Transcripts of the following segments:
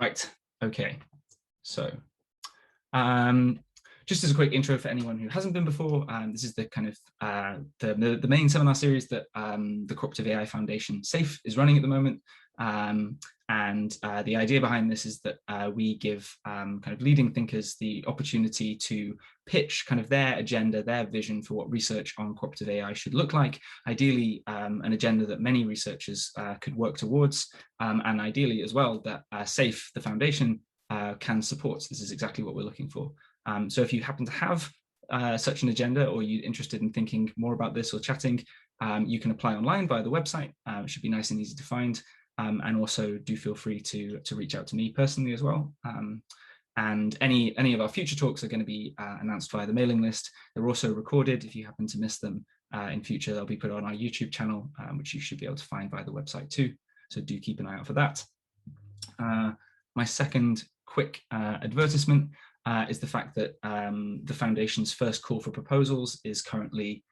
Right. Okay. So, just as a quick intro for anyone who hasn't been before, this is the kind of the main seminar series that the Cooperative AI Foundation, SAFE, is running at the moment. And the idea behind this is that we give kind of leading thinkers the opportunity to pitch kind of their agenda, their vision for what research on cooperative AI should look like, ideally an agenda that many researchers could work towards, and ideally as well that SAFE, the foundation, can support. This is exactly what we're looking for. So if you happen to have such an agenda, or you're interested in thinking more about this or chatting, you can apply online via the website. It should be nice and easy to find. And also do feel free to reach out to me personally as well. And any of our future talks are going to be announced via the mailing list. They're also recorded. If you happen to miss them in future, they'll be put on our YouTube channel, which you should be able to find via the website too. So do keep an eye out for that. My second quick advertisement is the fact that the Foundation's first call for proposals is currently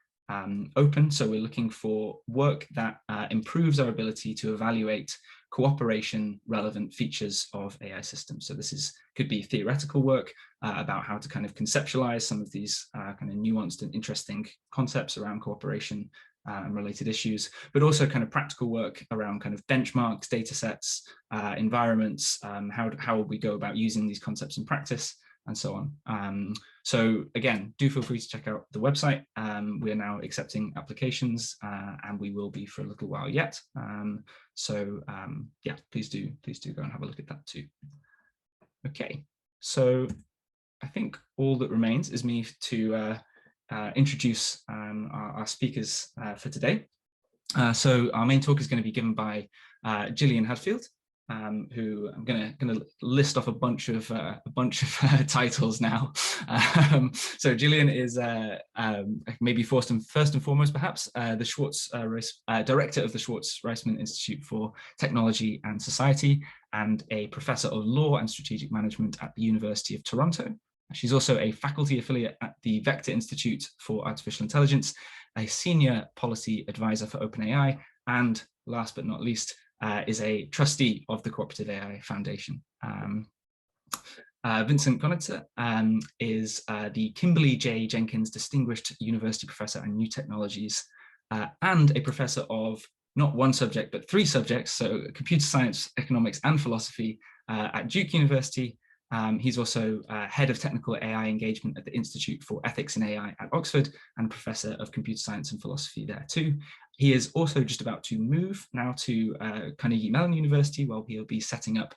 open. So we're looking for work that improves our ability to evaluate cooperation relevant features of AI systems. So this could be theoretical work about how to kind of conceptualize some of these kind of nuanced and interesting concepts around cooperation and related issues, but also kind of practical work around kind of benchmarks, data sets, environments, how would we go about using these concepts in practice, and so on. So again, do feel free to check out the website. We are now accepting applications, and we will be for a little while yet. Yeah, please do go and have a look at that too. Okay, so I think all that remains is me to introduce our speakers for today. So our main talk is going to be given by Gillian Hadfield, who I'm gonna list off a bunch of titles now. So Gillian is maybe first and foremost, perhaps, the Schwartz director of the Schwartz Reisman Institute for Technology and Society, and a professor of law and strategic management at the University of Toronto. She's also a faculty affiliate at the Vector Institute for Artificial Intelligence, a senior policy advisor for OpenAI, and last but not least, is a trustee of the Cooperative AI Foundation. Vincent Conitzer is the Kimberly J. Jenkins Distinguished University Professor in New Technologies, and a professor of not one subject, but 3 subjects, so computer science, economics, and philosophy at Duke University. He's also head of technical AI engagement at the Institute for Ethics in AI at Oxford, and professor of computer science and philosophy there too. He is also just about to move now to Carnegie Mellon University, where he'll be setting up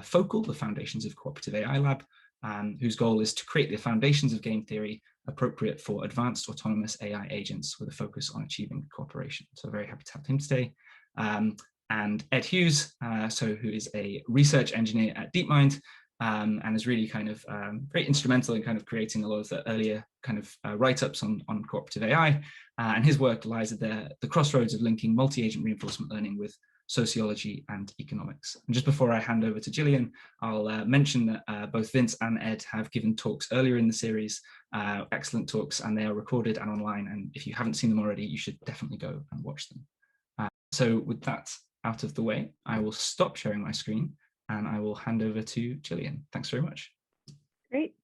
Focal, the Foundations of Cooperative AI Lab, whose goal is to create the foundations of game theory appropriate for advanced autonomous AI agents with a focus on achieving cooperation. So very happy to have him today. And Ed Hughes, who is a research engineer at DeepMind, and is really kind of very instrumental in kind of creating a lot of the earlier kind of write-ups on cooperative AI. And his work lies at the crossroads of linking multi-agent reinforcement learning with sociology and economics. And just before I hand over to Gillian, I'll mention that both Vince and Ed have given talks earlier in the series, excellent talks, and they are recorded and online. And if you haven't seen them already, you should definitely go and watch them. So with that out of the way, I will stop sharing my screen and I will hand over to Gillian. Thanks very much. Great.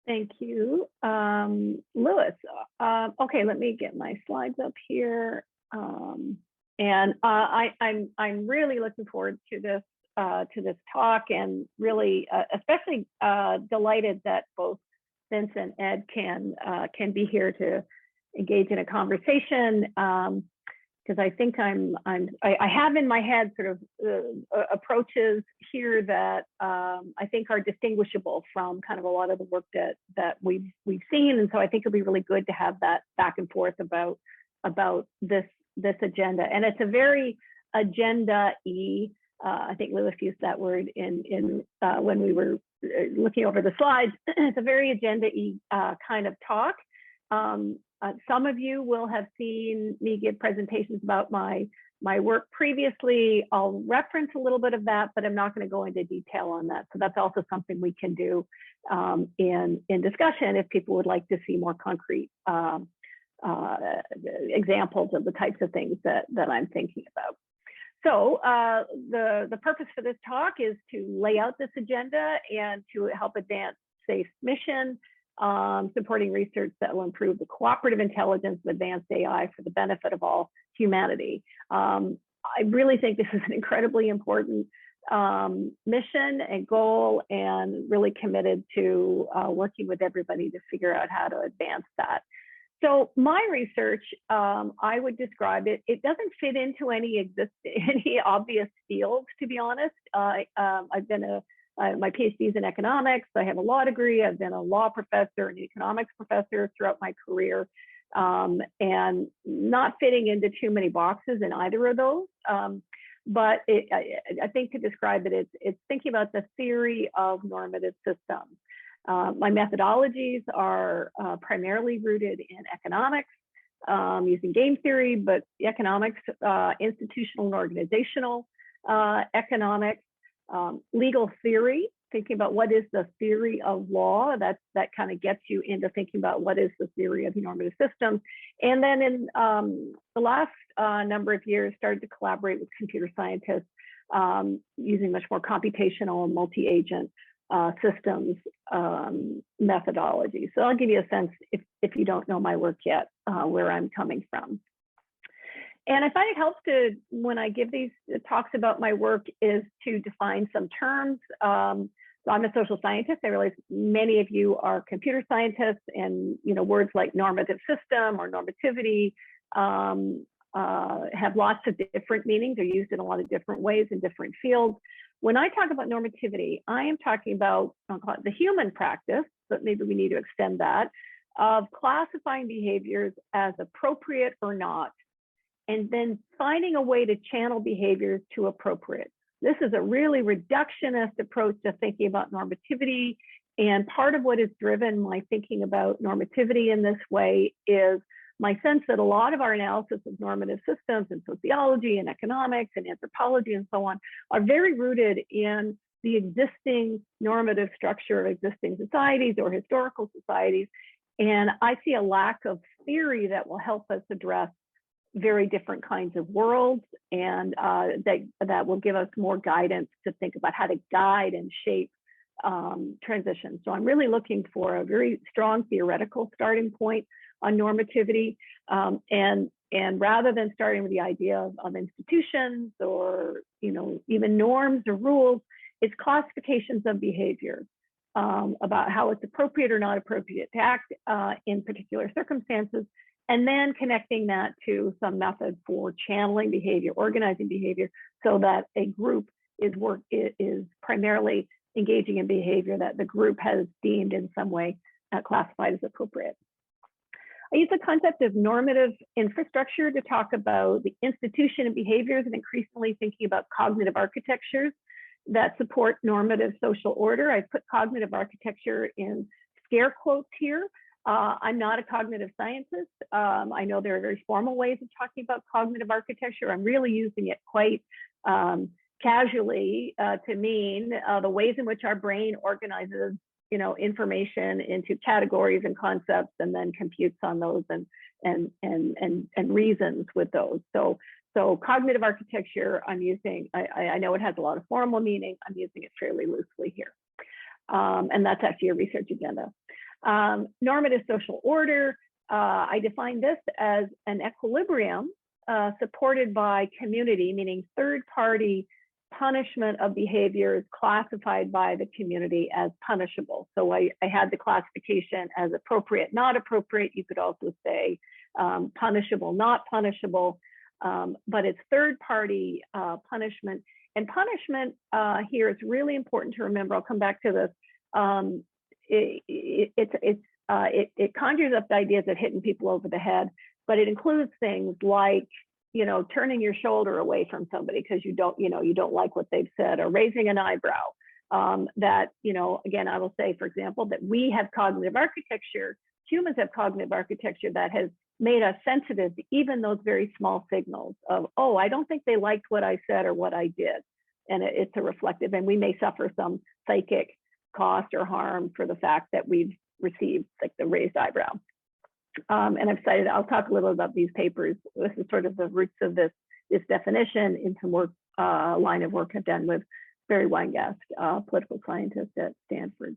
Thank you, Lewis. Okay, let me get my slides up here. And I'm really looking forward to this talk, and really especially delighted that both Vince and Ed can be here to engage in a conversation. Because I think I have in my head sort of approaches here that I think are distinguishable from kind of a lot of the work that we've seen, and so I think it'll be really good to have that back and forth about this agenda. And it's a very agenda-y. I think Lewis used that word in when we were looking over the slides. It's a very agenda-y kind of talk. Some of you will have seen me give presentations about my work previously. I'll reference a little bit of that, but I'm not going to go into detail on that. So that's also something we can do in discussion if people would like to see more concrete examples of the types of things that I'm thinking about. So the purpose for this talk is to lay out this agenda and to help advance SAFE's mission, supporting research that will improve the cooperative intelligence of advanced AI for the benefit of all humanity. I really think this is an incredibly important mission and goal, and really committed to working with everybody to figure out how to advance that. So my research, I would describe it, it doesn't fit into any obvious fields, to be honest. I've been my PhD is in economics. I have a law degree. I've been a law professor and economics professor throughout my career, and not fitting into too many boxes in either of those. But I think to describe it, it's thinking about the theory of normative systems. My methodologies are primarily rooted in economics, using game theory, but economics, institutional and organizational economics, legal theory, thinking about what is the theory of law. That kind of gets you into thinking about what is the theory of normative systems. And then in the last number of years, started to collaborate with computer scientists using much more computational and multi-agent systems methodology. So I'll give you a sense, if you don't know my work yet, where I'm coming from. And I find it helps to, when I give these talks about my work, is to define some terms. So I'm a social scientist. I realize many of you are computer scientists, and words like normative system or normativity have lots of different meanings. They're used in a lot of different ways in different fields. When I talk about normativity, I am talking about, I'll call it the human practice, but maybe we need to extend that, of classifying behaviors as appropriate or not, and then finding a way to channel behaviors to appropriate. This is a really reductionist approach to thinking about normativity. And part of what has driven my thinking about normativity in this way is my sense that a lot of our analysis of normative systems in sociology and economics and anthropology and so on are very rooted in the existing normative structure of existing societies or historical societies. And I see a lack of theory that will help us address very different kinds of worlds, and that will give us more guidance to think about how to guide and shape transitions. So I'm really looking for a very strong theoretical starting point on normativity, and rather than starting with the idea of institutions or even norms or rules, it's classifications of behavior about how it's appropriate or not appropriate to act in particular circumstances, and then connecting that to some method for channeling behavior, organizing behavior, so that a group is primarily engaging in behavior that the group has deemed in some way classified as appropriate. I use the concept of normative infrastructure to talk about the institution of behaviors, and increasingly thinking about cognitive architectures that support normative social order. I put cognitive architecture in scare quotes here. I'm not a cognitive scientist. I know there are very formal ways of talking about cognitive architecture. I'm really using it quite casually to mean the ways in which our brain organizes information into categories and concepts, and then computes on those and reasons with those. So cognitive architecture, I'm using, I know it has a lot of formal meaning. I'm using it fairly loosely here. And that's actually a research agenda. Normative social order, I define this as an equilibrium supported by community, meaning third-party punishment of behaviors classified by the community as punishable. So I had the classification as appropriate, not appropriate. You could also say punishable, not punishable, but it's third-party punishment. And punishment here is really important to remember. I'll come back to this. It conjures up the ideas of hitting people over the head, but it includes things like, turning your shoulder away from somebody because you don't like what they've said, or raising an eyebrow. That, again, I will say, for example, that we have cognitive architecture, humans have cognitive architecture that has made us sensitive to even those very small signals of, oh, I don't think they liked what I said or what I did. And it's a reflective, and we may suffer some psychic cost or harm for the fact that we've received like the raised eyebrow. And I've cited, I'll talk a little about these papers. This is sort of the roots of this this definition in some work, line of work I've done with Barry Weingast, political scientist at Stanford.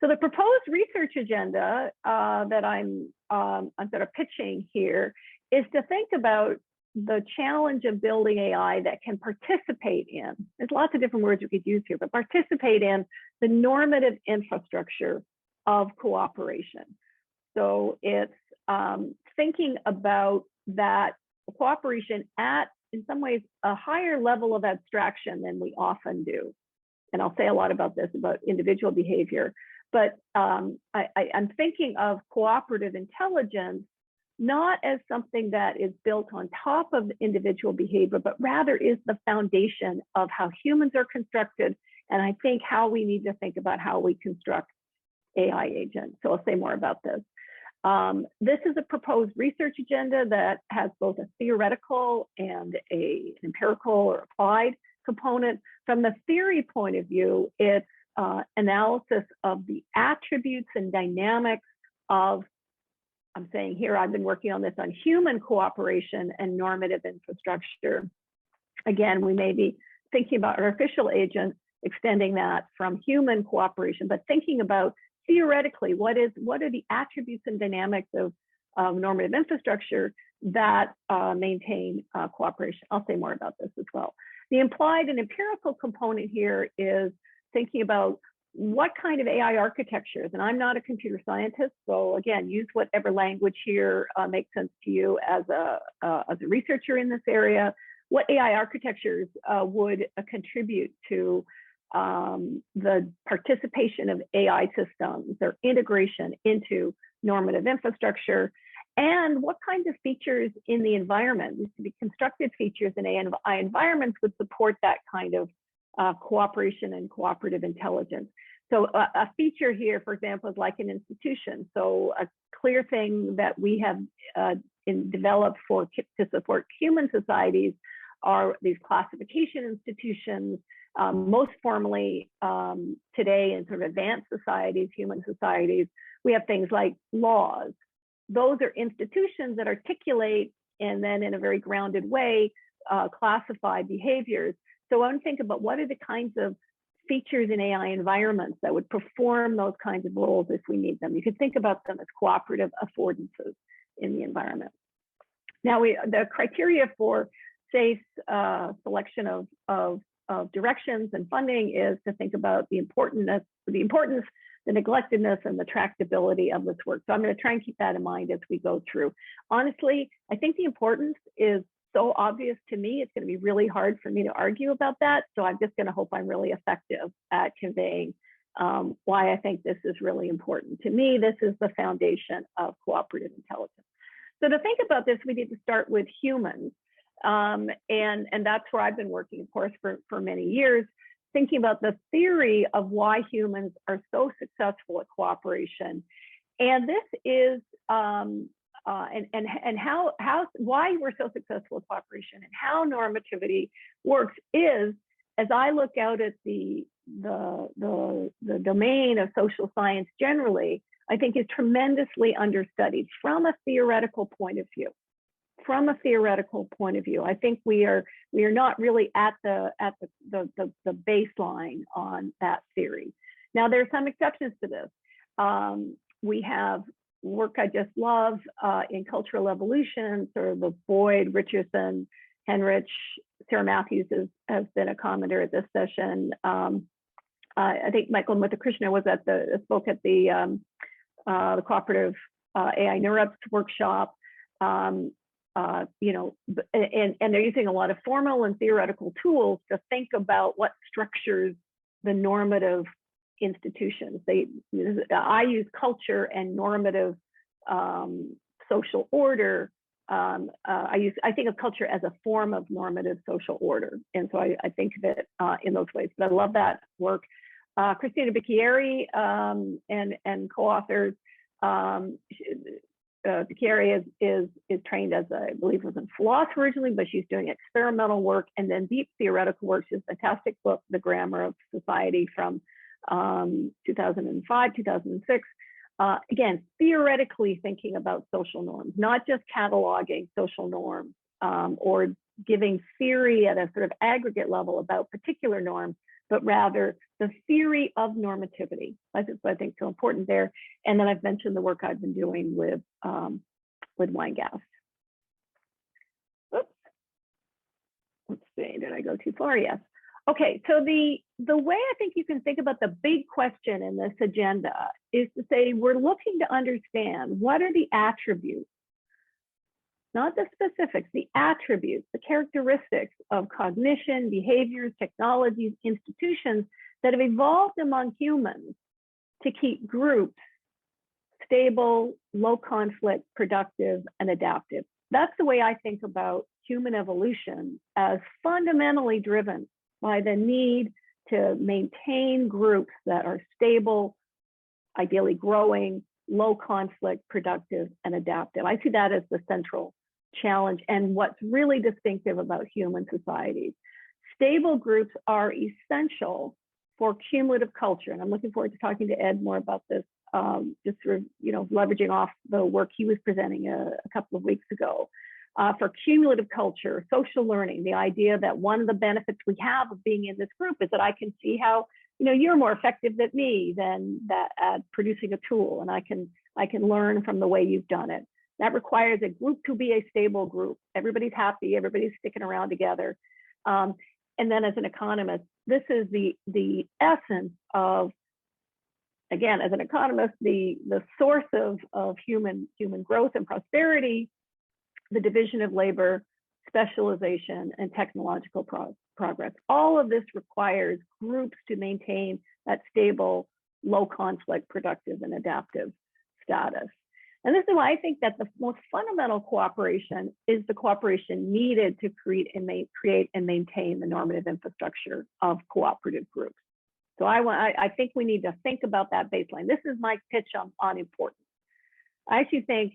So the proposed research agenda that I'm sort of pitching here is to think about the challenge of building AI that can participate in, there's lots of different words we could use here, but participate in the normative infrastructure of cooperation. So it's thinking about that cooperation at, in some ways, a higher level of abstraction than we often do. And I'll say a lot about this, about individual behavior, but I'm thinking of cooperative intelligence not as something that is built on top of individual behavior, but rather is the foundation of how humans are constructed, and I think how we need to think about how we construct AI agents. So I'll say more about this. This is a proposed research agenda that has both a theoretical and an empirical or applied component. From the theory point of view, it's analysis of the attributes and dynamics of, I'm saying here, I've been working on this on human cooperation and normative infrastructure. Again, we may be thinking about artificial agents, extending that from human cooperation, but thinking about theoretically, what are the attributes and dynamics of normative infrastructure that maintain cooperation? I'll say more about this as well. The implied and empirical component here is thinking about what kind of AI architectures, and I'm not a computer scientist, so again, use whatever language here makes sense to you as a researcher in this area, what AI architectures would contribute to the participation of AI systems, their integration into normative infrastructure, and what kinds of features in the environment, these to be constructed features in AI environments, would support that kind of cooperation and cooperative intelligence. So a feature here, for example, is like an institution. So a clear thing that we have developed to support human societies are these classification institutions. Most formally today in sort of advanced societies, human societies, we have things like laws. Those are institutions that articulate and then in a very grounded way classify behaviors. So I want to think about what are the kinds of features in AI environments that would perform those kinds of roles if we need them. You could think about them as cooperative affordances in the environment. Now, the criteria for safe selection of directions and funding is to think about the importance, the neglectedness, and the tractability of this work. So I'm going to try and keep that in mind as we go through. Honestly, I think the importance is so obvious to me, it's going to be really hard for me to argue about that. So I'm just going to hope I'm really effective at conveying why I think this is really important. To me, this is the foundation of cooperative intelligence. So to think about this, we need to start with humans. And that's where I've been working, of course, for many years, thinking about the theory of why humans are so successful at cooperation. And this is, why we're so successful at cooperation and how normativity works is, as I look out at the domain of social science generally, I think is tremendously understudied from a theoretical point of view. From a theoretical point of view, I think we are not really at the baseline on that theory. Now, there are some exceptions to this. We have work I just love in cultural evolution, sort of the Boyd, Richardson, Henrich, Sarah Matthews has been a commenter at this session. I think Michael Muthakrishna was spoke at the Cooperative AI NeurIPS workshop. You know, and they're using a lot of formal and theoretical tools to think about what structures the normative institutions. I use culture and normative social order. I think of culture as a form of normative social order, and so I think of it in those ways. But I love that work. Christina Bicchieri and co-authors. Bicchieri is trained as I believe was a philosopher originally, but she's doing experimental work and then deep theoretical work. She's a fantastic book, The Grammar of Society, from 2005, 2006. Again, theoretically thinking about social norms, not just cataloging social norms or giving theory at a sort of aggregate level about particular norms, but rather the theory of normativity. That's what I think is so important there. And then I've mentioned the work I've been doing with Weingast. Oops. Let's see, did I go too far? Yes. Okay, so the way I think you can think about the big question in this agenda is to say we're looking to understand what are the attributes, not the specifics, the attributes, the characteristics of cognition, behaviors, technologies, institutions that have evolved among humans to keep groups stable, low conflict, productive, and adaptive. That's the way I think about human evolution, as fundamentally driven by the need to maintain groups that are stable, ideally growing, low conflict, productive, and adaptive. I see that as the central challenge and what's really distinctive about human societies. Stable groups are essential for cumulative culture, and I'm looking forward to talking to Ed more about this, just sort of, leveraging off the work he was presenting a couple of weeks ago. For cumulative culture, social learning, the idea that one of the benefits we have of being in this group is that I can see how, you're more effective than me at producing a tool, and I can learn from the way you've done it. That requires a group to be a stable group. Everybody's happy, everybody's sticking around together. And then as an economist, this is the essence of, again, as an economist, the source of human growth and prosperity, the division of labor, specialization, and technological progress. All of this requires groups to maintain that stable, low conflict, productive, and adaptive status. And this is why I think that the most fundamental cooperation is the cooperation needed to create and maintain the normative infrastructure of cooperative groups. So I think we need to think about that baseline. This is my pitch on importance. I actually think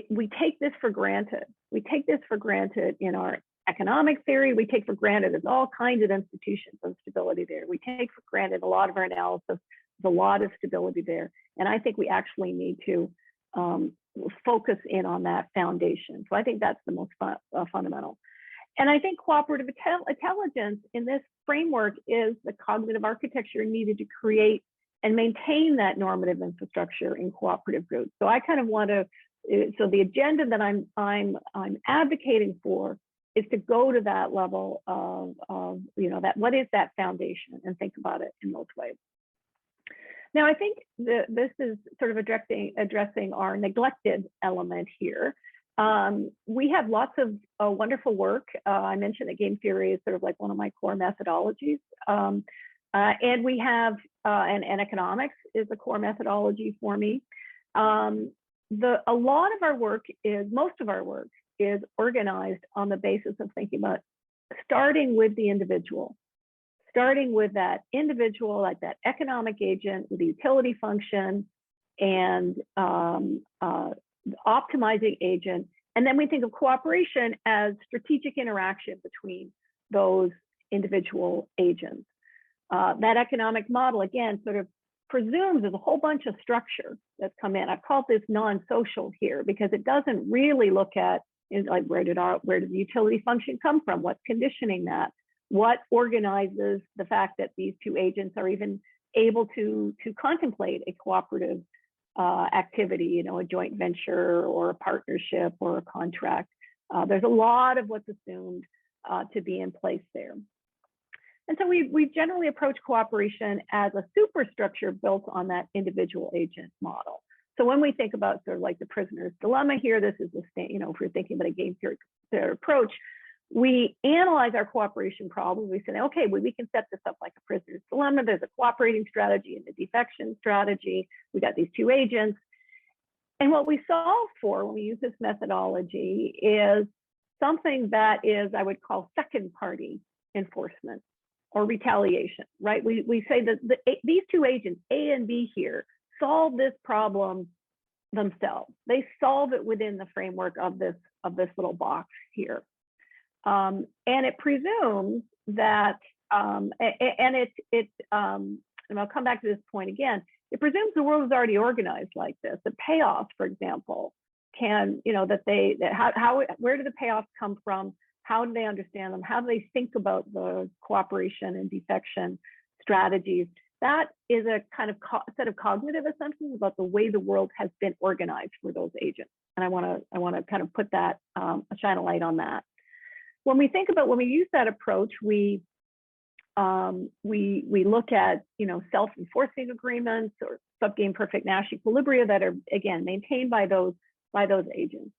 we take this for granted. We take this for granted in our economic theory. We take for granted there's all kinds of institutions of stability there. We take for granted a lot of our analysis, there's a lot of stability there. And I think we actually need to focus in on that foundation. So I think that's the most fundamental. And I think cooperative intelligence in this framework is the cognitive architecture needed to create and maintain that normative infrastructure in cooperative groups. So I kind of want to, so the agenda that I'm advocating for is to go to that level of that what is that foundation, and think about it in those ways. Now, I think this is sort of addressing our neglected element here. We have lots of wonderful work. I mentioned that game theory is sort of like one of my core methodologies. And we have, and economics is a core methodology for me. A lot of our work most of our work is organized on the basis of thinking about starting with the individual, starting with that individual, like that economic agent with the utility function and optimizing agent. And then we think of cooperation as strategic interaction between those individual agents. That economic model, again, sort of presumes there's a whole bunch of structure that's come in. I've called this non-social here because it doesn't really look at like where did the utility function come from? What's conditioning that? What organizes the fact that these two agents are even able to contemplate a cooperative activity, a joint venture or a partnership or a contract? There's a lot of what's assumed to be in place there. And so we generally approach cooperation as a superstructure built on that individual agent model. So when we think about sort of like the prisoner's dilemma here, this is the if we're thinking about a game theory approach, we analyze our cooperation problems. We say, okay, well, we can set this up like a prisoner's dilemma. There's a cooperating strategy and a defection strategy. We got these two agents. And what we solve for when we use this methodology is something that is, I would call, second party enforcement or retaliation, right? We say that these two agents, A and B here, solve this problem themselves. They solve it within the framework of this little box here. And it presumes that, and I'll come back to this point again, it presumes the world is already organized like this. The payoffs, for example, can, where do the payoffs come from? How do they understand them? How do they think about the cooperation and defection strategies? That is a kind of set of cognitive assumptions about the way the world has been organized for those agents. And I want to kind of put that, shine a light on that. When we think about, when we use that approach, we look at, self-enforcing agreements or subgame perfect Nash equilibria that are, again, maintained by those agents.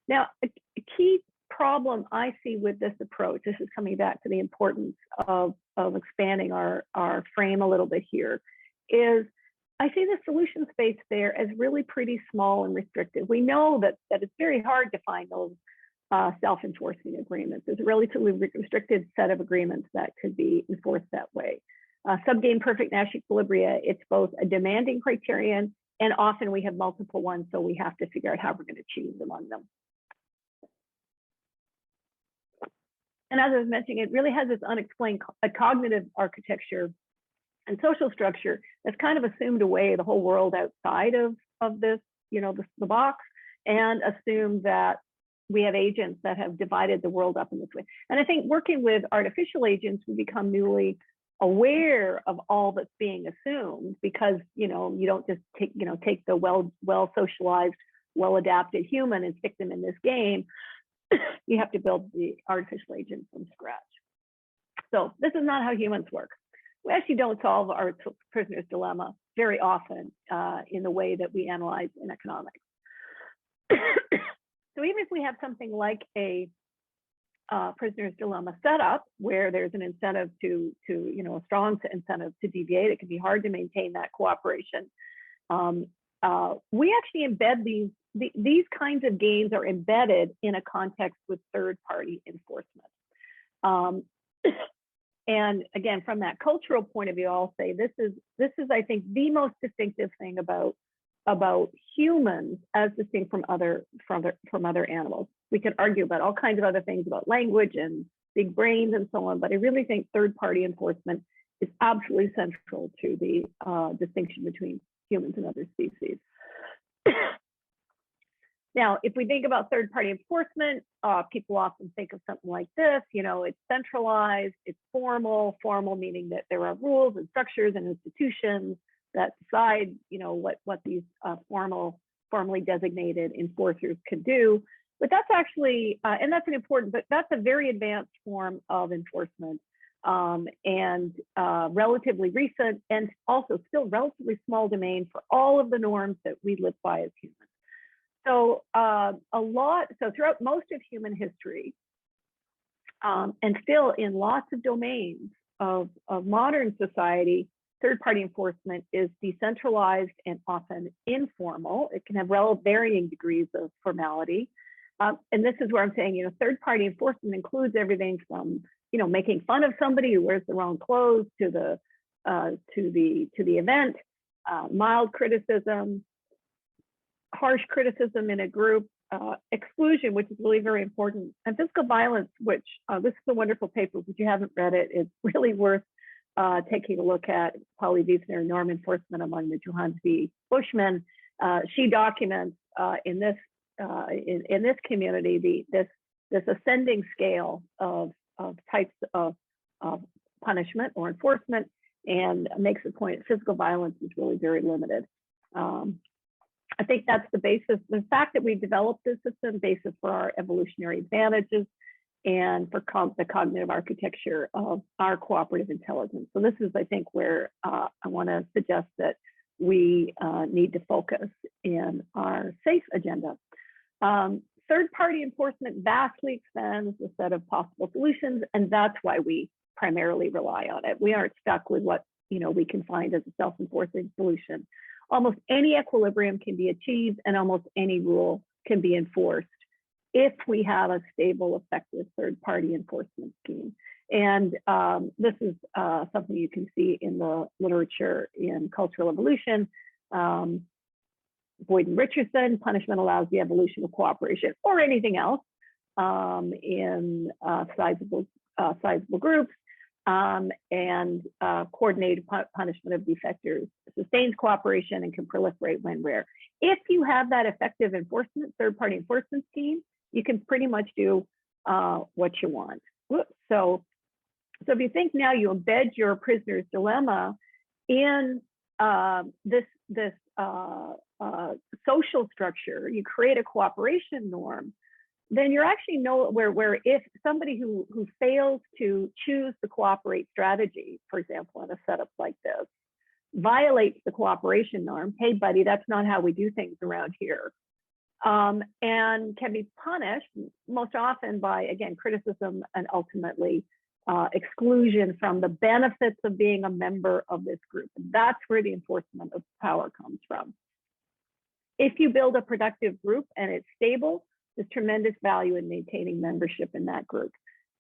Now, a key problem I see with this approach, this is coming back to the importance of expanding our frame a little bit here, is I see the solution space there as really pretty small and restricted. We know that it's very hard to find those self-enforcing agreements. There's a relatively restricted set of agreements that could be enforced that way. Subgame perfect Nash equilibria, it's both a demanding criterion, and often we have multiple ones, so we have to figure out how we're going to choose among them. And as I was mentioning, it really has this unexplained cognitive architecture and social structure that's kind of assumed away the whole world outside of this, the box, and assumed that we have agents that have divided the world up in this way. And I think working with artificial agents, we become newly aware of all that's being assumed, because you don't just take the well socialized, well adapted human and stick them in this game. You have to build the artificial agent from scratch. So this is not how humans work. We actually don't solve our prisoner's dilemma very often in the way that we analyze in economics. So even if we have something like a prisoner's dilemma set up where there's an incentive to a strong incentive to deviate, it can be hard to maintain that cooperation. We actually embed these kinds of gains are embedded in a context with third-party enforcement. And again, from that cultural point of view, I'll say this is I think the most distinctive thing about humans as distinct from other animals. We can argue about all kinds of other things about language and big brains and so on, but I really think third-party enforcement is absolutely central to the distinction between humans and other species. Now, if we think about third-party enforcement, people often think of something like this. It's centralized, it's formal meaning that there are rules and structures and institutions that decide, what these formally designated enforcers could do. But that's actually, and that's but that's a very advanced form of enforcement, and relatively recent, and also still relatively small domain for all of the norms that we live by as humans. So throughout most of human history, and still in lots of domains of modern society, third-party enforcement is decentralized and often informal. It can have varying degrees of formality. And this is where I'm saying, third-party enforcement includes everything from, making fun of somebody who wears the wrong clothes to the event, mild criticism, harsh criticism in a group, exclusion, which is really very important, and physical violence, which this is a wonderful paper. If you haven't read it, it's really worth taking a look at. Polyvisionary norm enforcement among the Johannes Bushmen. She documents in this community this ascending scale of types of punishment or enforcement, and makes the point that physical violence is really very limited. I think that's the basis. The fact that we developed this system, basis for our evolutionary advantages and for the cognitive architecture of our cooperative intelligence. So this is, I think, where I want to suggest that we need to focus in our SAFE agenda. Third-party enforcement vastly expands the set of possible solutions, and that's why we primarily rely on it. We aren't stuck with what we can find as a self-enforcing solution. Almost any equilibrium can be achieved, and almost any rule can be enforced if we have a stable, effective third-party enforcement scheme. And this is something you can see in the literature in cultural evolution. Boyd and Richardson, punishment allows the evolution of cooperation or anything else in sizable groups. And coordinated punishment of defectors sustains cooperation and can proliferate when rare. If you have that effective enforcement, third-party enforcement scheme, you can pretty much do what you want. Whoops. So if you think now you embed your prisoner's dilemma in this social structure, you create a cooperation norm, then you're actually where if somebody who fails to choose the cooperate strategy, for example, in a setup like this, violates the cooperation norm, hey buddy, that's not how we do things around here, and can be punished most often by, again, criticism and ultimately exclusion from the benefits of being a member of this group. And that's where the enforcement of power comes from. If you build a productive group and it's stable, there's tremendous value in maintaining membership in that group.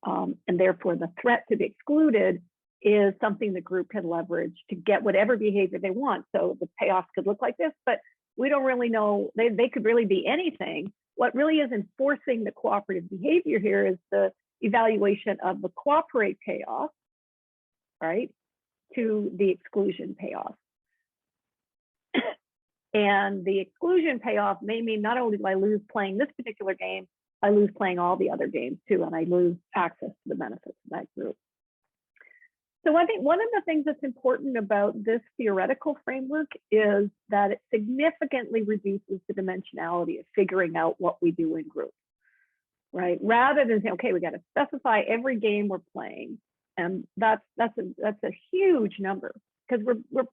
And therefore the threat to be excluded is something the group can leverage to get whatever behavior they want. So the payoff could look like this, but we don't really know, they could really be anything. What really is enforcing the cooperative behavior here is the evaluation of the cooperate payoff, right, to the exclusion payoff. And the exclusion payoff may mean not only do I lose playing this particular game, I lose playing all the other games too, and I lose access to the benefits of that group. So I think one of the things that's important about this theoretical framework is that it significantly reduces the dimensionality of figuring out what we do in groups, right? Rather than saying, okay, we got to specify every game we're playing, and that's a huge number, because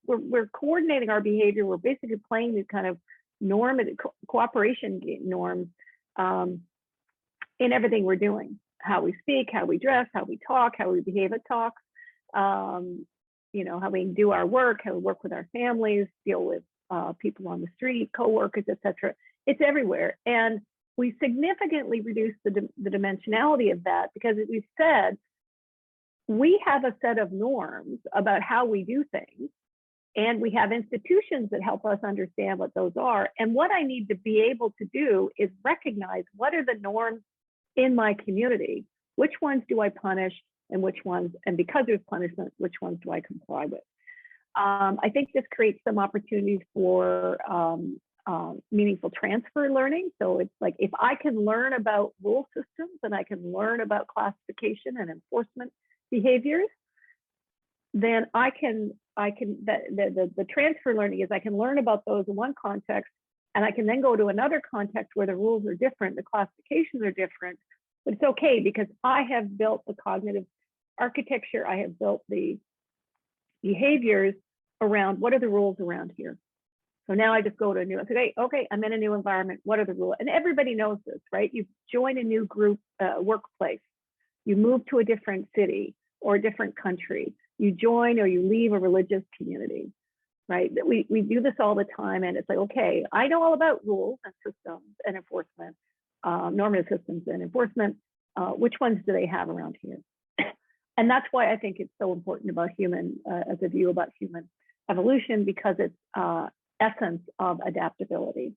we're coordinating our behavior. We're basically playing these kind of normative cooperation norms in everything we're doing: how we speak, how we dress, how we talk, how we behave at talks. You know, how we do our work, how we work with our families, deal with people on the street, coworkers, etc. It's everywhere, and we significantly reduce the dimensionality of that, because as we've said, we have a set of norms about how we do things, and we have institutions that help us understand what those are. And what I need to be able to do is recognize what are the norms in my community, which ones do I punish, and which ones, and because there's punishment, which ones do I comply with? I think this creates some opportunities for meaningful transfer learning. So it's like, if I can learn about rule systems and I can learn about classification and enforcement behaviors, then the transfer learning is I can learn about those in one context, and I can then go to another context where the rules are different, the classifications are different, but it's okay because I have built the cognitive architecture, I have built the behaviors around what are the rules around here. So now I just go to a new, I say, okay, I'm in a new environment, what are the rules? And everybody knows this, right? You join a new group, workplace, you move to a different city or a different country, you join or you leave a religious community, right? We do this all the time, and it's like, okay, I know all about rules and systems and enforcement, normative systems and enforcement, which ones do they have around here? And that's why I think it's so important about human, as a view about human evolution, because it's essence of adaptability.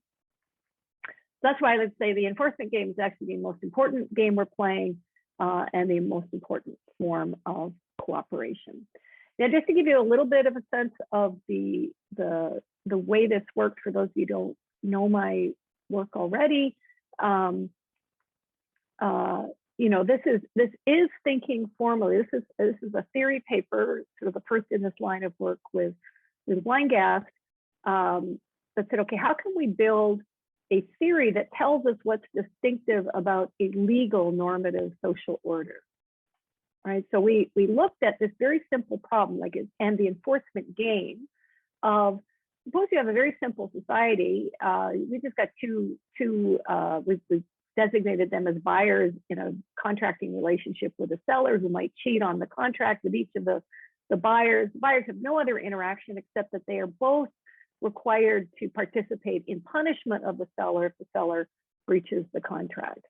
That's why I would say the enforcement game is actually the most important game we're playing, and the most important form of cooperation. Now, just to give you a little bit of a sense of the way this works, for those of you who don't know my work already, you know, this is thinking formally. This is a theory paper, sort of the first in this line of work with Weingast, that said, okay, how can we build a theory that tells us what's distinctive about a legal normative social order? Right. So we looked at this very simple problem, like and the enforcement game of, suppose you have a very simple society. We just got we've designated them as buyers in a contracting relationship with a seller who might cheat on the contract with each of the buyers. The buyers have no other interaction except that they are both required to participate in punishment of the seller if the seller breaches the contract.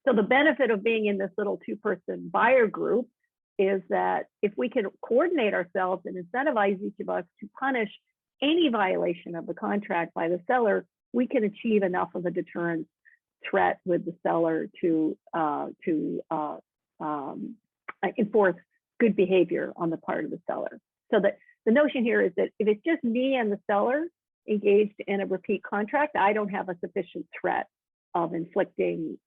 So the benefit of being in this little two-person buyer group is that if we can coordinate ourselves and incentivize each of us to punish any violation of the contract by the seller, we can achieve enough of a deterrent threat with the seller to enforce good behavior on the part of the seller. So that the notion here is that if it's just me and the seller engaged in a repeat contract, I don't have a sufficient threat of inflicting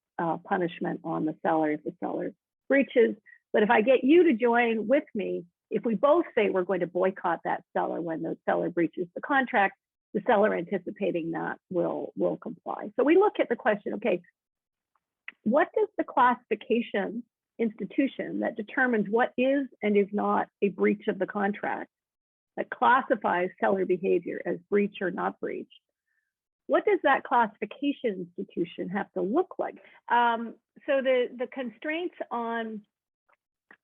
punishment on the seller if the seller breaches. But if I get you to join with me, if we both say we're going to boycott that seller when the seller breaches the contract, the seller anticipating that will comply. So we look at the question, okay, what does the classification institution that determines what is and is not a breach of the contract, that classifies seller behavior as breach or not breach, what does that classification institution have to look like? So the constraints on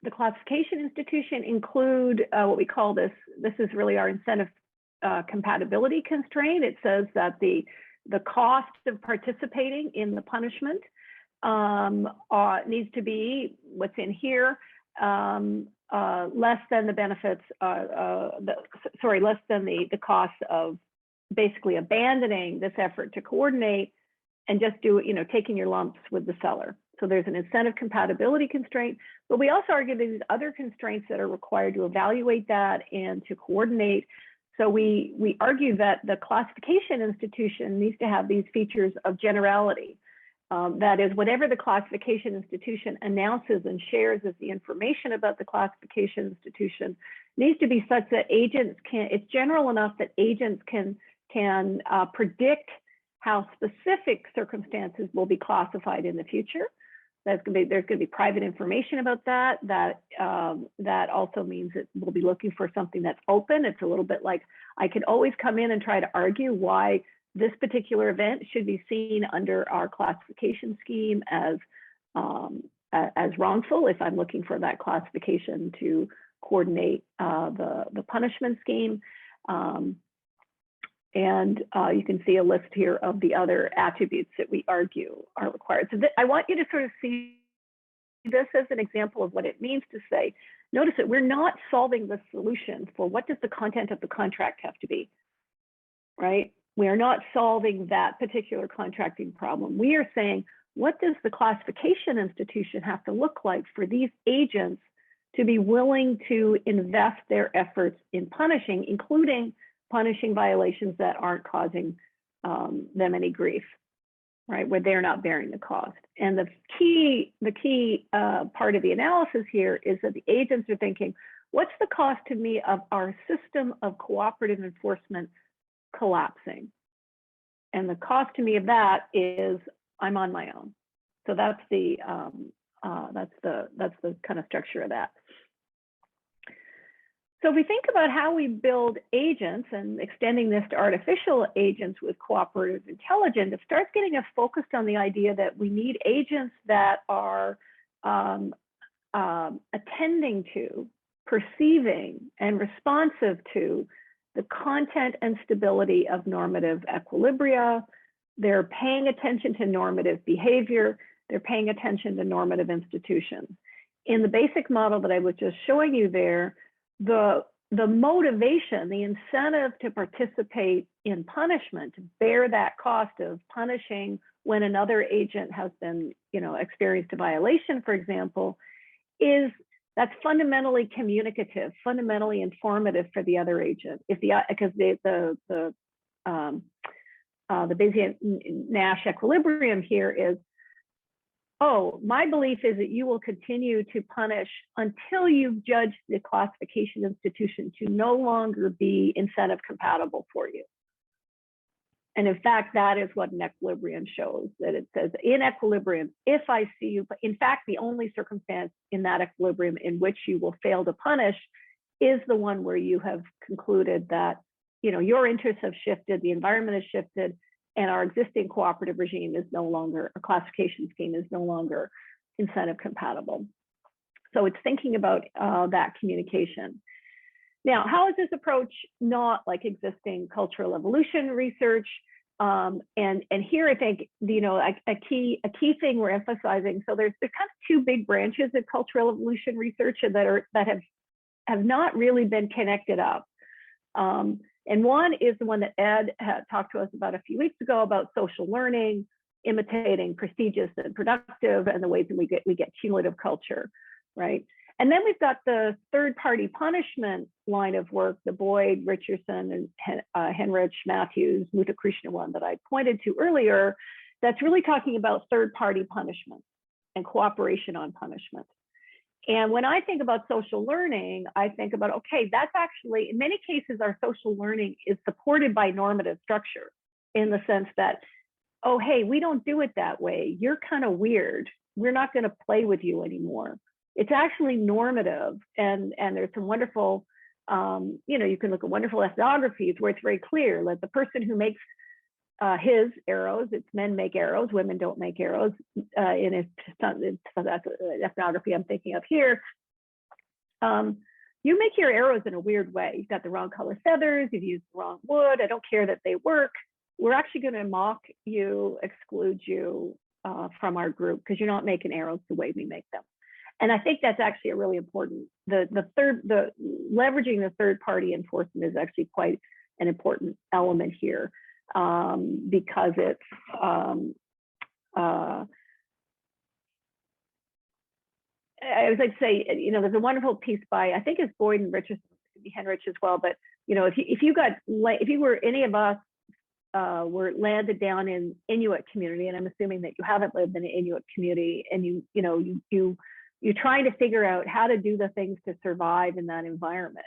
the classification institution include what we call this is really our incentive compatibility constraint. It says that the cost of participating in the punishment needs to be what's in here, less than the benefits, less than the cost of basically abandoning this effort to coordinate and just do it, taking your lumps with the seller. So there's an incentive compatibility constraint, but we also argue there's other constraints that are required to evaluate that and to coordinate. So we argue that the classification institution needs to have these features of generality. That is, whatever the classification institution announces and shares as the information about the classification institution needs to be such that agents it's general enough that agents can predict how specific circumstances will be classified in the future. There's going to be private information about that. That also means that we'll be looking for something that's open. It's a little bit like I could always come in and try to argue why this particular event should be seen under our classification scheme as wrongful if I'm looking for that classification to coordinate the punishment scheme. And you can see a list here of the other attributes that we argue are required. So I want you to sort of see this as an example of what it means to say, notice that we're not solving the solution for what does the content of the contract have to be, right? We are not solving that particular contracting problem. We are saying, what does the classification institution have to look like for these agents to be willing to invest their efforts in punishing, including punishing violations that aren't causing them any grief, right? Where they're not bearing the cost. And the key part of the analysis here is that the agents are thinking, what's the cost to me of our system of cooperative enforcement collapsing? And the cost to me of that is I'm on my own. So that's the kind of structure of that. So if we think about how we build agents and extending this to artificial agents with cooperative intelligence, it starts getting us focused on the idea that we need agents that are attending to, perceiving, and responsive to the content and stability of normative equilibria. They're paying attention to normative behavior. They're paying attention to normative institutions. In the basic model that I was just showing you there, the motivation, the incentive to participate in punishment, to bear that cost of punishing when another agent has been, experienced a violation, for example, that's fundamentally communicative, fundamentally informative for the other agent. Because the Bayesian-Nash equilibrium here is, oh, my belief is that you will continue to punish until you've judged the classification institution to no longer be incentive compatible for you. And in fact, that is what an equilibrium shows, that it says in equilibrium, if I see you, but in fact, the only circumstance in that equilibrium in which you will fail to punish is the one where you have concluded that, your interests have shifted, the environment has shifted, and our existing cooperative regime is no longer, a classification scheme is no longer incentive compatible. So it's thinking about that communication. Now, how is this approach not like existing cultural evolution research? And here I think, a key thing we're emphasizing, so there's kind of two big branches of cultural evolution research that have not really been connected up. And one is the one that Ed had talked to us about a few weeks ago about social learning, imitating prestigious and productive, and the ways that we get cumulative culture, right? And then we've got the third-party punishment line of work, the Boyd, Richardson, and Henrich, Matthews, Mutakrishna one that I pointed to earlier, that's really talking about third-party punishment and cooperation on punishment. And when I think about social learning, I think about, okay, that's actually, in many cases, our social learning is supported by normative structure in the sense that, oh, hey, we don't do it that way. You're kind of weird. We're not going to play with you anymore. It's actually normative. And there's some wonderful, you can look at wonderful ethnographies where it's very clear that the person who makes his arrows, it's men make arrows, women don't make arrows. In that's ethnography I'm thinking of here. You make your arrows in a weird way. You've got the wrong color feathers, you've used the wrong wood, I don't care that they work. We're actually going to mock you, exclude you from our group because you're not making arrows the way we make them. And I think that's actually a really important, the leveraging the third party enforcement is actually quite an important element here. Because it's I would like to say, there's a wonderful piece by, I think it's Boyd and Richardson, Henrich as well, but if you were any of us were landed down in Inuit community, and I'm assuming that you haven't lived in an Inuit community, and you're trying to figure out how to do the things to survive in that environment.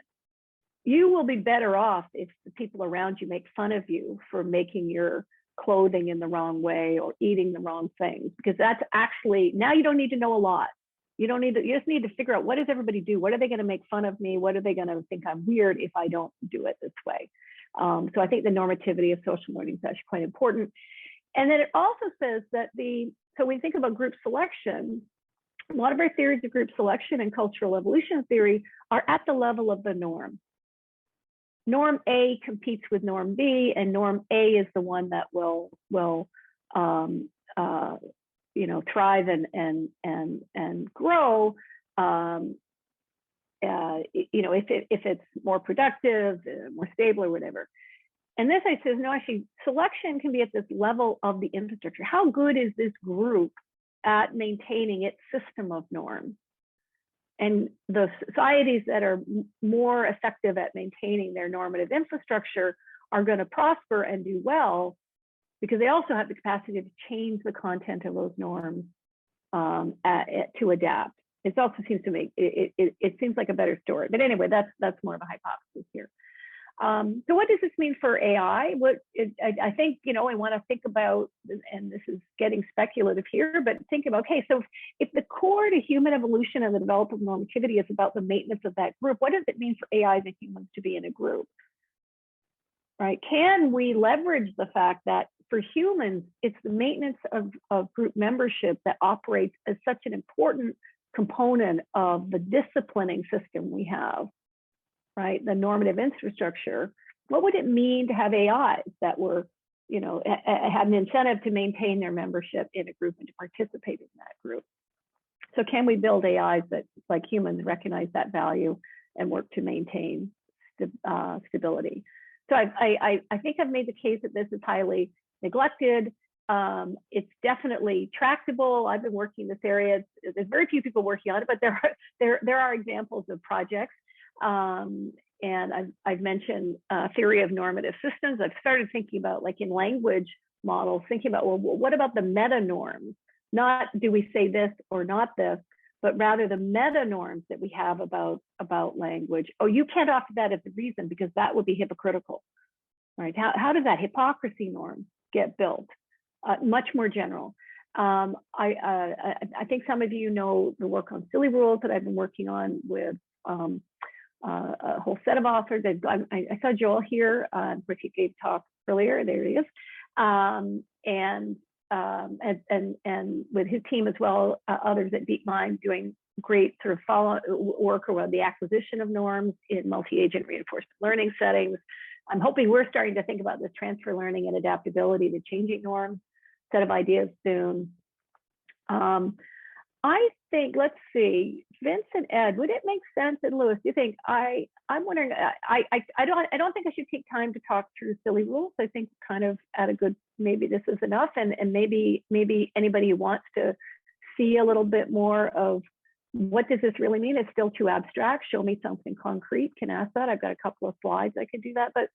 You will be better off if the people around you make fun of you for making your clothing in the wrong way or eating the wrong things, because that's actually, now you don't need to know a lot. You just need to figure out, what does everybody do? What are they going to make fun of me? What are they going to think I'm weird if I don't do it this way? So I think the normativity of social learning is actually quite important. And then it also says that so when we think about group selection, a lot of our theories of group selection and cultural evolution theory are at the level of the norm. Norm A competes with norm B, and norm A is the one that will thrive and grow. If it's more productive, more stable, or whatever. And this I says, no, actually, selection can be at this level of the infrastructure. How good is this group at maintaining its system of norms? And the societies that are more effective at maintaining their normative infrastructure are going to prosper and do well because they also have the capacity to change the content of those norms to adapt. It also seems to make it seems like a better story. But anyway, that's more of a hypothesis here. So what does this mean for AI? I think, I want to think about, and this is getting speculative here, but think about, okay, so if the core to human evolution and the development of normativity is about the maintenance of that group, what does it mean for AIs and humans to be in a group? Right? Can we leverage the fact that for humans, it's the maintenance of group membership that operates as such an important component of the disciplining system we have? Right, the normative infrastructure. What would it mean to have AIs that were, had an incentive to maintain their membership in a group and to participate in that group? So can we build AIs that, like humans, recognize that value and work to maintain stability? So I think I've made the case that this is highly neglected. It's definitely tractable. I've been working in this area. There's very few people working on it, but there are examples of projects. And I've mentioned theory of normative systems. I've started thinking about, like in language models, thinking about, well, what about the meta norms? Not do we say this or not this, but rather the meta norms that we have about language. Oh, you can't offer that as a reason because that would be hypocritical, right? How does that hypocrisy norm get built? Much more general. I think some of you know the work on silly rules that I've been working on with a whole set of authors. I saw Joel here, which he gave talk earlier. There he is, and with his team as well, others at DeepMind doing great sort of follow work around the acquisition of norms in multi-agent reinforcement learning settings. I'm hoping we're starting to think about this transfer learning and adaptability to changing norms set of ideas soon. I think, let's see, Vince and Ed, would it make sense, and Lewis, do you think, I'm wondering, I don't think I should take time to talk through silly rules. I think kind of at a good, maybe this is enough, and maybe anybody who wants to see a little bit more of what does this really mean? It's still too abstract. Show me something concrete, can ask that. I've got a couple of slides I could do that, but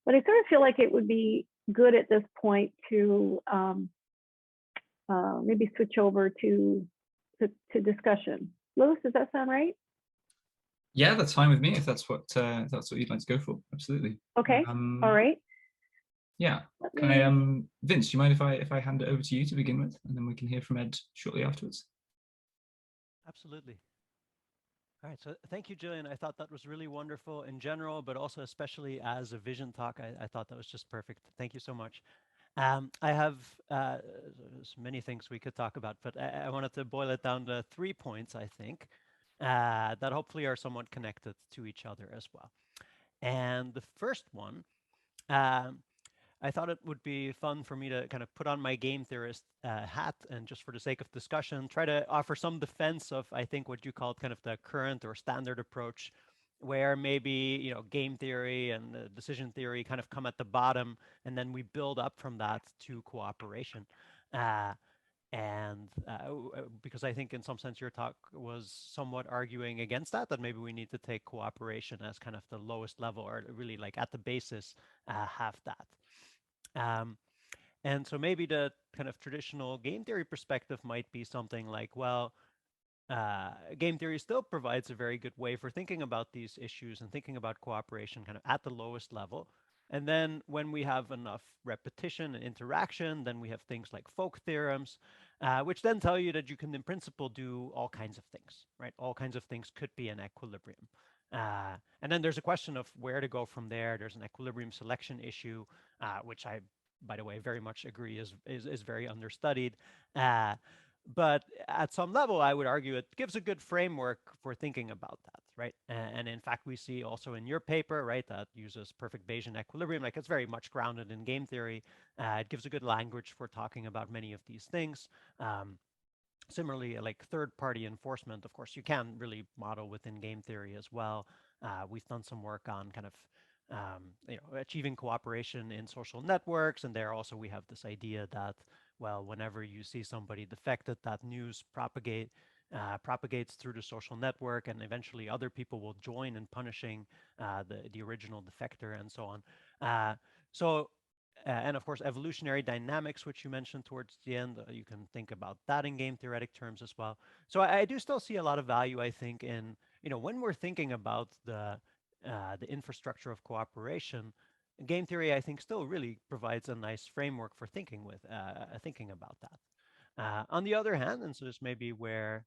I sort of feel like it would be good at this point to maybe switch over to discussion. Lewis, does that sound right? Yeah, that's fine with me if that's what you'd like to go for. Absolutely. Okay. All right. Yeah. Can I, Vince, do you mind if I hand it over to you to begin with, and then we can hear from Ed shortly afterwards? Absolutely. All right, so thank you, Gillian. I thought that was really wonderful in general, but also especially as a vision talk, I thought that was just perfect. Thank you so much. I have many things we could talk about, but I wanted to boil it down to 3 points, I think, that hopefully are somewhat connected to each other as well. And the first one, I thought it would be fun for me to kind of put on my game theorist hat and just for the sake of discussion, try to offer some defense of, I think, what you called kind of the current or standard approach, where maybe, you know, game theory and decision theory kind of come at the bottom, and then we build up from that to cooperation. Because I think in some sense your talk was somewhat arguing against that, that maybe we need to take cooperation as kind of the lowest level, or really like at the basis have that. And so maybe the kind of traditional game theory perspective might be something like, well, game theory still provides a very good way for thinking about these issues and thinking about cooperation kind of at the lowest level. And then when we have enough repetition and interaction, then we have things like folk theorems, which then tell you that you can in principle do all kinds of things, right? All kinds of things could be in equilibrium. And then there's a question of where to go from there. There's an equilibrium selection issue, which I, by the way, very much agree is very understudied. But at some level, I would argue it gives a good framework for thinking about that, right? And in fact, we see also in your paper, right, that uses perfect Bayesian equilibrium, like it's very much grounded in game theory. It gives a good language for talking about many of these things. Similarly, like third-party enforcement, of course, you can really model within game theory as well. We've done some work on kind of achieving cooperation in social networks, and there also we have this idea that, well, whenever you see somebody defected, that news propagates through the social network, and eventually other people will join in punishing the original defector, and so on. And of course, evolutionary dynamics, which you mentioned towards the end, you can think about that in game theoretic terms as well. So I do still see a lot of value, I think, in, when we're thinking about the infrastructure of cooperation, game theory, I think, still really provides a nice framework for thinking about that. On the other hand, and so this may be where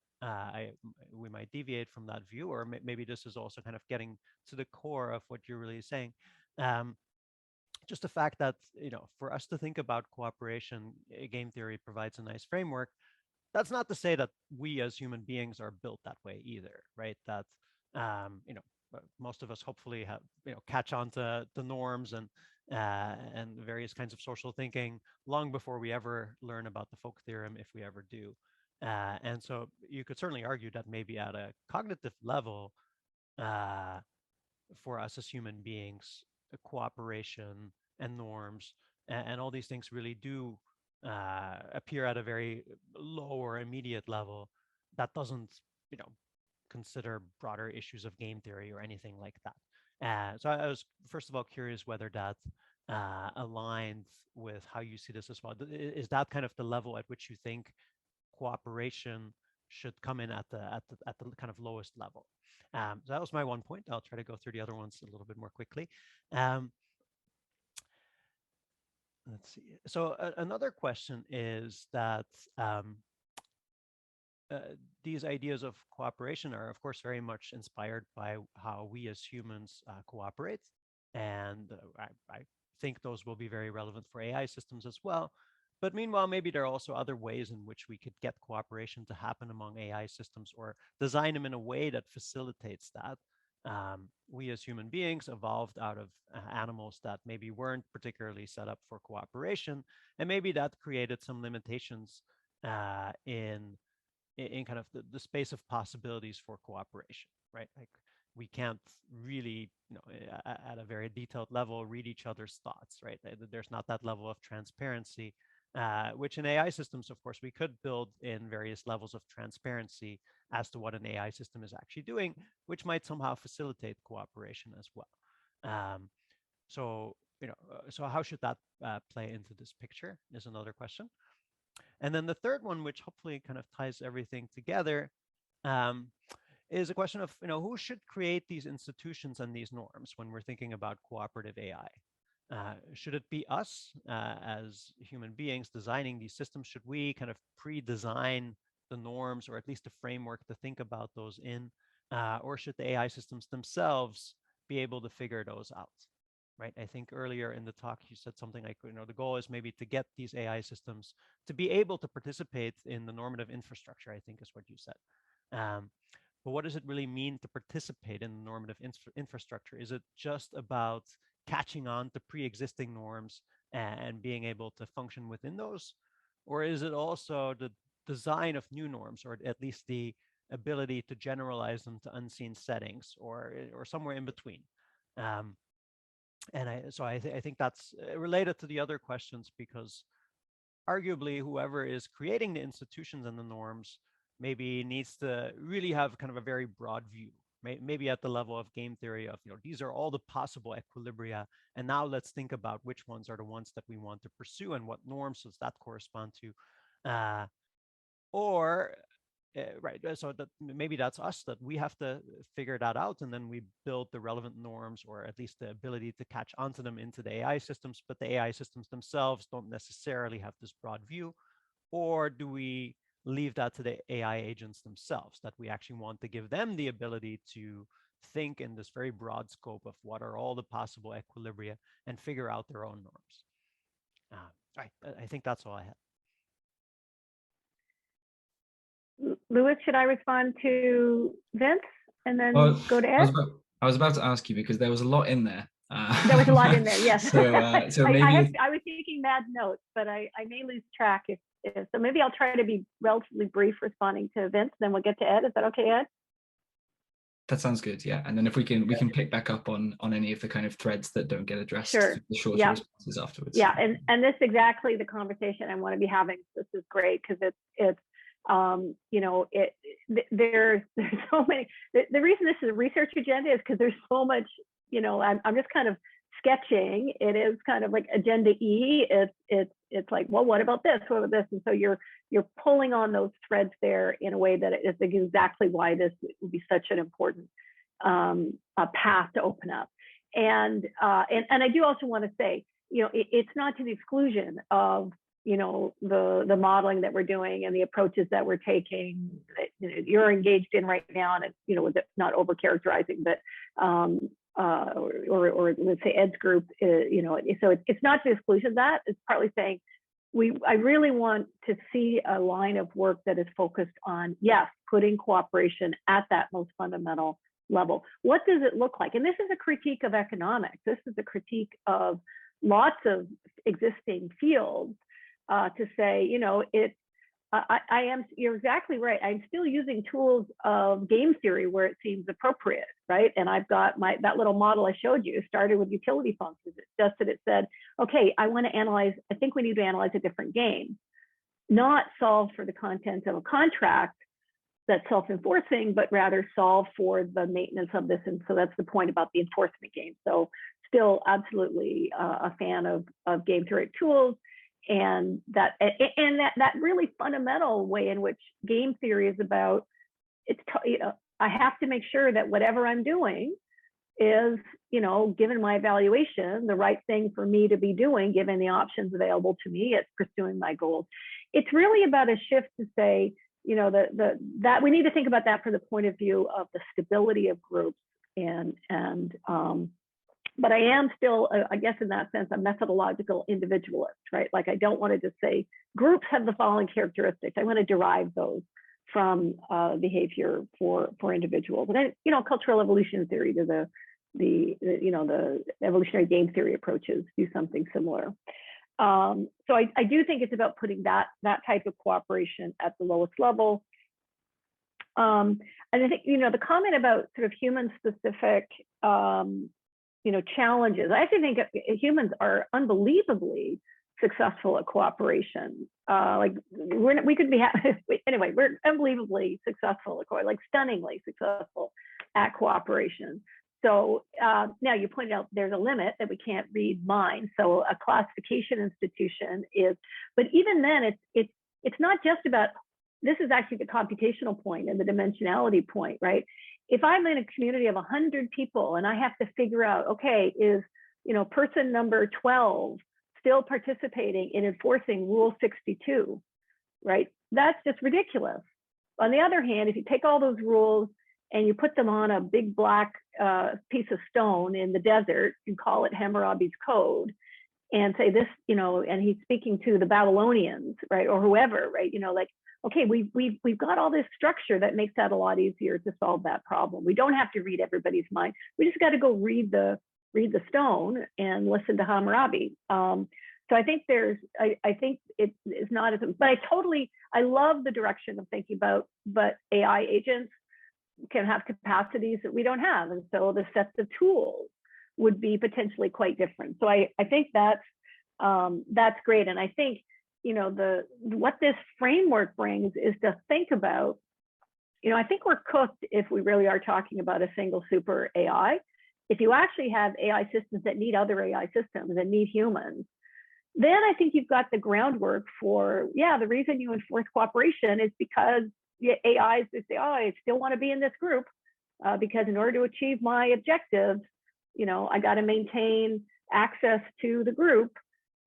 we might deviate from that view, or maybe this is also kind of getting to the core of what you're really saying. Just the fact that, for us to think about cooperation, game theory provides a nice framework. That's not to say that we as human beings are built that way either, right? That, most of us hopefully have, catch on to the norms and various kinds of social thinking long before we ever learn about the folk theorem, if we ever do. And so you could certainly argue that maybe at a cognitive level, for us as human beings, cooperation and norms and all these things really do appear at a very low or immediate level that doesn't, consider broader issues of game theory or anything like that. So I was first of all curious whether that aligns with how you see this as well. Is that kind of the level at which you think cooperation should come in at the kind of lowest level? So that was my one point. I'll try to go through the other ones a little bit more quickly. Let's see. So another question is that these ideas of cooperation are, of course, very much inspired by how we as humans cooperate. And I think those will be very relevant for AI systems as well. But meanwhile, maybe there are also other ways in which we could get cooperation to happen among AI systems or design them in a way that facilitates that. We as human beings evolved out of animals that maybe weren't particularly set up for cooperation. And maybe that created some limitations in kind of the space of possibilities for cooperation, right? Like we can't really, at a very detailed level, read each other's thoughts, right? There's not that level of transparency, which in AI systems, of course, we could build in various levels of transparency as to what an AI system is actually doing, which might somehow facilitate cooperation as well. So how should that play into this picture is another question. And then the third one, which hopefully kind of ties everything together, is a question of, who should create these institutions and these norms when we're thinking about cooperative AI? Should it be us as human beings designing these systems? Should we kind of pre-design the norms, or at least a framework to think about those in? Or should the AI systems themselves be able to figure those out? Right? I think earlier in the talk, you said something like, the goal is maybe to get these AI systems to be able to participate in the normative infrastructure, I think is what you said. But what does it really mean to participate in the normative infrastructure? Is it just about catching on to pre-existing norms and being able to function within those? Or is it also the design of new norms, or at least the ability to generalize them to unseen settings, or somewhere in between? And I think that's related to the other questions, because arguably whoever is creating the institutions and the norms maybe needs to really have kind of a very broad view, maybe at the level of game theory of, these are all the possible equilibria, and now let's think about which ones are the ones that we want to pursue and what norms does that correspond to. Right, so that maybe that's us, that we have to figure that out, and then we build the relevant norms, or at least the ability to catch onto them into the AI systems, but the AI systems themselves don't necessarily have this broad view. Or do we leave that to the AI agents themselves, that we actually want to give them the ability to think in this very broad scope of what are all the possible equilibria and figure out their own norms? I think that's all I had. Louis, should I respond to Vince and then go to Ed? I was about to ask you, because there was a lot in there. There was a lot in there, yes. So maybe I was taking mad notes, but I may lose track so maybe I'll try to be relatively brief responding to Vince, then we'll get to Ed. Is that okay, Ed? That sounds good, yeah. And then if we can pick back up on any of the kind of threads that don't get addressed, sure. The shorter responses afterwards. Yeah, and this is exactly the conversation I want to be having. This is great, because it's there's so many. The reason this is a research agenda is because there's so much. I'm just kind of sketching. It is kind of like agenda E. It's like, well, what about this? What about this? And so you're pulling on those threads there in a way that is exactly why this would be such an important path to open up. And I do also want to say, it's not to the exclusion of the modeling that we're doing and the approaches that we're taking that you're engaged in right now, and it's not over characterizing, but or let's say Ed's group, so it's not to the exclusion of that. It's partly saying I really want to see a line of work that is focused on, yes, putting cooperation at that most fundamental level. What does it look like? And this is a critique of economics. This is a critique of lots of existing fields. To say, you're exactly right. I'm still using tools of game theory where it seems appropriate, right? And I've got that little model I showed you started with utility functions. It's just that it said, okay, I think we need to analyze a different game, not solve for the content of a contract that's self-enforcing, but rather solve for the maintenance of this. And so that's the point about the enforcement game. So still absolutely a fan of game theory tools. And that really fundamental way in which game theory is about, I have to make sure that whatever I'm doing is, given my evaluation, the right thing for me to be doing, given the options available to me, it's pursuing my goals. It's really about a shift to say, that we need to think about that from the point of view of the stability of groups but I am still, I guess in that sense, a methodological individualist, right? Like I don't want to just say groups have the following characteristics. I want to derive those from behavior for individuals. And then, cultural evolution theory, to the evolutionary game theory approaches do something similar. So I do think it's about putting that type of cooperation at the lowest level. And I think, the comment about sort of human-specific challenges. I actually think humans are unbelievably successful at cooperation. We could be anyway. We're unbelievably successful at stunningly successful at cooperation. So now you pointed out there's a limit that we can't read minds. So a classification institution is, but even then it's it's not just about, this is actually the computational point and the dimensionality point, right? If I'm in a community of 100 people and I have to figure out, okay, is, you know, person number 12 still participating in enforcing Rule 62, right? That's just ridiculous. On the other hand, if you take all those rules and you put them on a big black piece of stone in the desert and call it Hammurabi's Code and say this, you know, and he's speaking to the Babylonians, right, or whoever, right, you know, like, okay, we've got all this structure that makes that a lot easier to solve that problem. We don't have to read everybody's mind. We just got to go read the stone and listen to Hammurabi. So I think I think it is not as, but I love the direction of thinking about, but AI agents can have capacities that we don't have. And so the sets of tools would be potentially quite different. So I think that's great. And I think, you know, what this framework brings is to think about, you know, I think we're cooked if we really are talking about a single super AI. If you actually have AI systems that need other AI systems and need humans, then I think you've got the groundwork for, yeah, the reason you enforce cooperation is because AIs say, oh, I still want to be in this group because in order to achieve my objectives, you know, I got to maintain access to the group.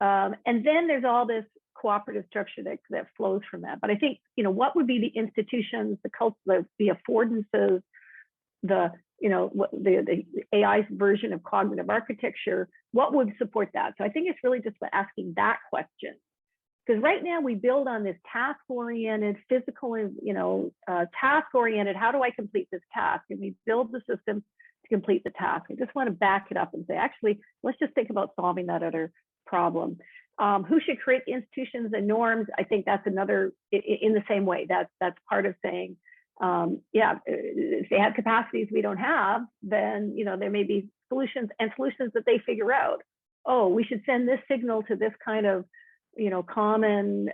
And then there's all this cooperative structure that flows from that. But I think, you know, what would be the institutions, the culture, the affordances, the, you know, the AI's version of cognitive architecture, what would support that? So I think it's really just asking that question. Because right now we build on this task-oriented, physical, you know, task-oriented, how do I complete this task? And we build the system to complete the task. I just want to back it up and say, actually, let's just think about solving that other problem. Who should create the institutions and norms? I think that's another, in the same way, that's part of saying, yeah, if they have capacities we don't have, then, you know, there may be solutions that they figure out. Oh, we should send this signal to this kind of, you know, common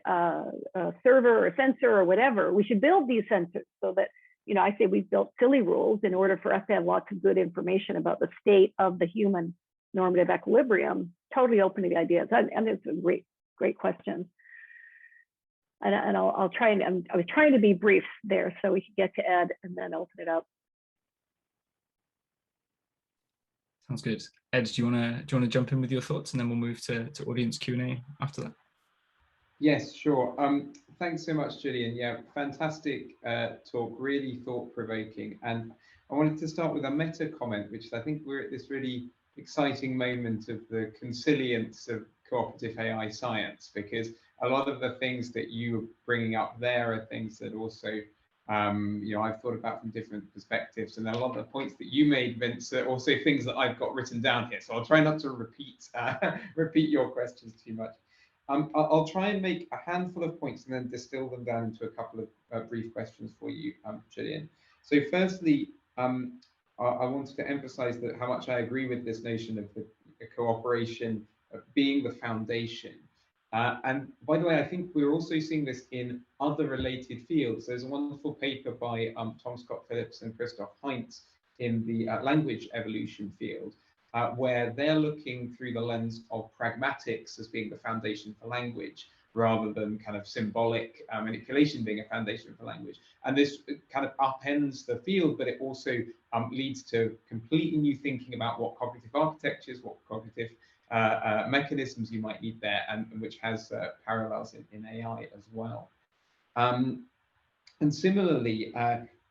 server or sensor or whatever. We should build these sensors so that, you know, I say we've built silly rules in order for us to have lots of good information about the state of the human normative equilibrium. Totally open to the ideas. And it's a great question. And I'll try and I was trying to be brief there so we could get to Ed and then open it up. Sounds good. Ed, do you want to jump in with your thoughts and then we'll move to audience Q&A after that? Yes, sure. Thanks so much, Gillian. Yeah, fantastic talk, really thought-provoking. And I wanted to start with a meta comment, which I think we're at this really exciting moment of the consilience of cooperative AI science, because a lot of the things that you were bringing up there are things that also, you know, I've thought about from different perspectives, and a lot of the points that you made, Vince, are also things that I've got written down here. So I'll try not to repeat your questions too much. I'll try and make a handful of points and then distill them down into a couple of brief questions for you, Gillian. So firstly, I wanted to emphasize that how much I agree with this notion of the cooperation being the foundation. And by the way, I think we're also seeing this in other related fields. There's a wonderful paper by Tom Scott Phillips and Christoph Heinz in the language evolution field, where they're looking through the lens of pragmatics as being the foundation for language, rather than kind of symbolic manipulation being a foundation for language. And this kind of upends the field, but it also leads to completely new thinking about what cognitive architectures, what cognitive mechanisms you might need there, and which has parallels in AI as well. And similarly,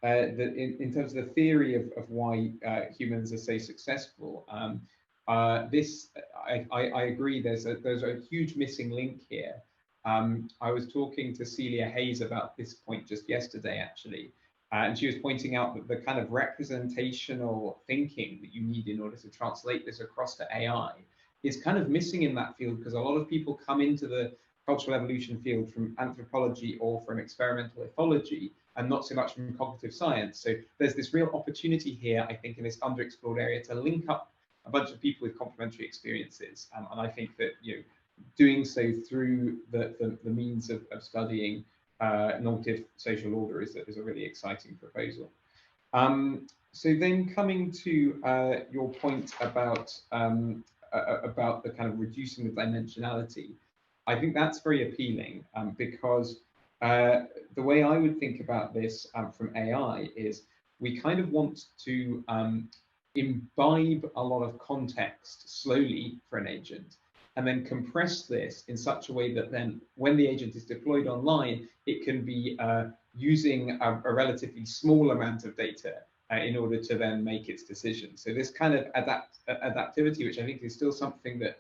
in terms of the theory of why humans are so successful, I agree there's a huge missing link here. I was talking to Celia Hayes about this point just yesterday, actually, and she was pointing out that the kind of representational thinking that you need in order to translate this across to AI is kind of missing in that field, because a lot of people come into the cultural evolution field from anthropology or from experimental ethology, and not so much from cognitive science. So there's this real opportunity here, I think, in this underexplored area to link up a bunch of people with complementary experiences. And I think that, you know, doing so through the means of studying normative social order is a really exciting proposal. So then coming to your point about the kind of reducing the dimensionality, I think that's very appealing, because the way I would think about this from AI is we kind of want to imbibe a lot of context slowly for an agent, and then compress this in such a way that then when the agent is deployed online, it can be using a relatively small amount of data in order to then make its decision. So this kind of adaptivity, which I think is still something that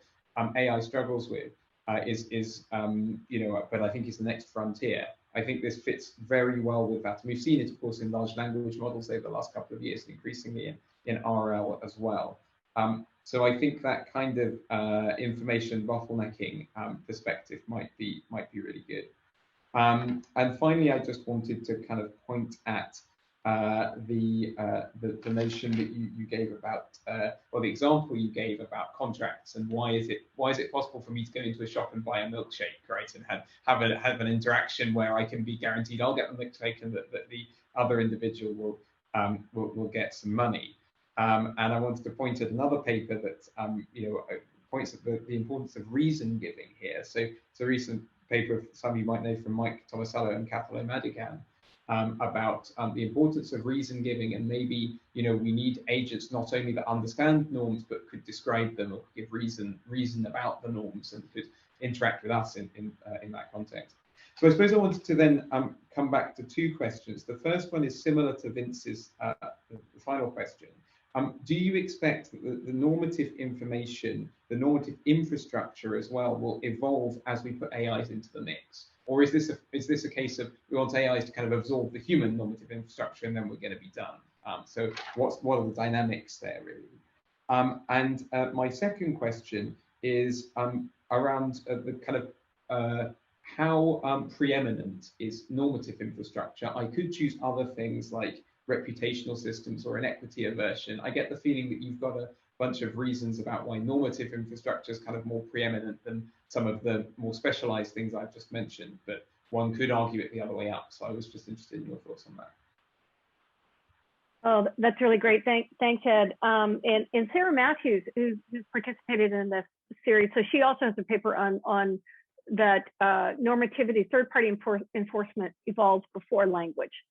AI struggles with, but I think is the next frontier. I think this fits very well with that. And we've seen it, of course, in large language models over the last couple of years, increasingly in RL as well. So I think that kind of information bottlenecking perspective might be really good. And finally, I just wanted to kind of point at the notion that you gave about, or the example you gave about contracts, and why is it possible for me to go into a shop and buy a milkshake, right, and have an interaction where I can be guaranteed I'll get the milkshake and that the other individual will get some money. And I wanted to point at another paper that points at the importance of reason giving here. So it's a recent paper some of you might know from Mike Tomasello and Kathleen Madigan, about the importance of reason giving, and maybe we need agents not only that understand norms but could describe them or give reason about the norms and could interact with us in that context. So I suppose I wanted to then come back to two questions. The first one is similar to Vince's the final question. Do you expect that the normative information, the normative infrastructure as well, will evolve as we put AIs into the mix? Or is this a case of we want AIs to kind of absorb the human normative infrastructure and then we're going to be done? So what are the dynamics there really? And my second question is around the kind of how preeminent is normative infrastructure? I could choose other things like reputational systems or inequity aversion. I get the feeling that you've got a bunch of reasons about why normative infrastructure is kind of more preeminent than some of the more specialized things I've just mentioned, but one could argue it the other way up. So I was just interested in your thoughts on that. Oh, that's really great. Thanks, Ed. And Sarah Matthews, who's participated in this series, so she also has a paper on that normativity, third-party enforcement evolves before language.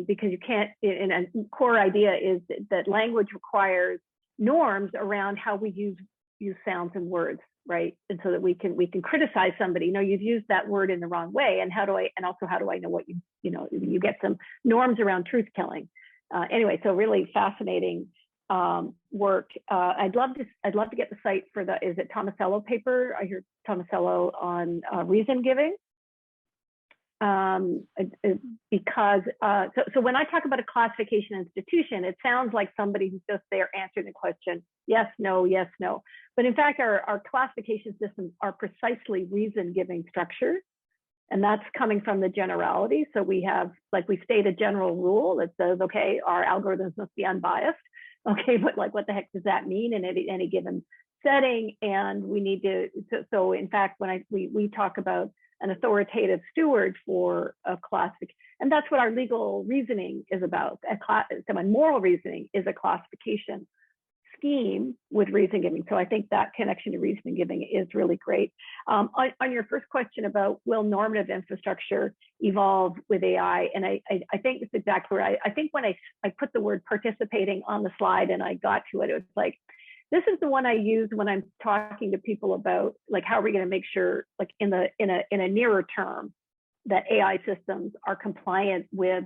Because you can't, and a core idea is that language requires norms around how we use sounds and words, right? And so that we can criticize somebody. You've used that word in the wrong way, and how do I know what you get some norms around truth telling. Anyway, so really fascinating work. I'd love to get the site for is it Tomasello paper? I hear Tomasello on reason giving. Because so when I talk about a classification institution, it sounds like somebody who's just there answering the question, yes, no, yes, no. But in fact, our classification systems are precisely reason-giving structures, and that's coming from the generality. So we have, like, we state a general rule that says, okay, our algorithms must be unbiased. Okay, but like, what the heck does that mean in any given setting? And we need to. So in fact, when we talk about an authoritative steward for a classic, and that's what our legal reasoning is about. Moral reasoning is a classification scheme with reason giving. So I think that connection to reason giving is really great. On your first question about will normative infrastructure evolve with AI, and I think it's exactly right. I think when I put the word participating on the slide and I got to it, it was like, this is the one I use when I'm talking to people about, like, how are we going to make sure, like, in a nearer term, that AI systems are compliant with,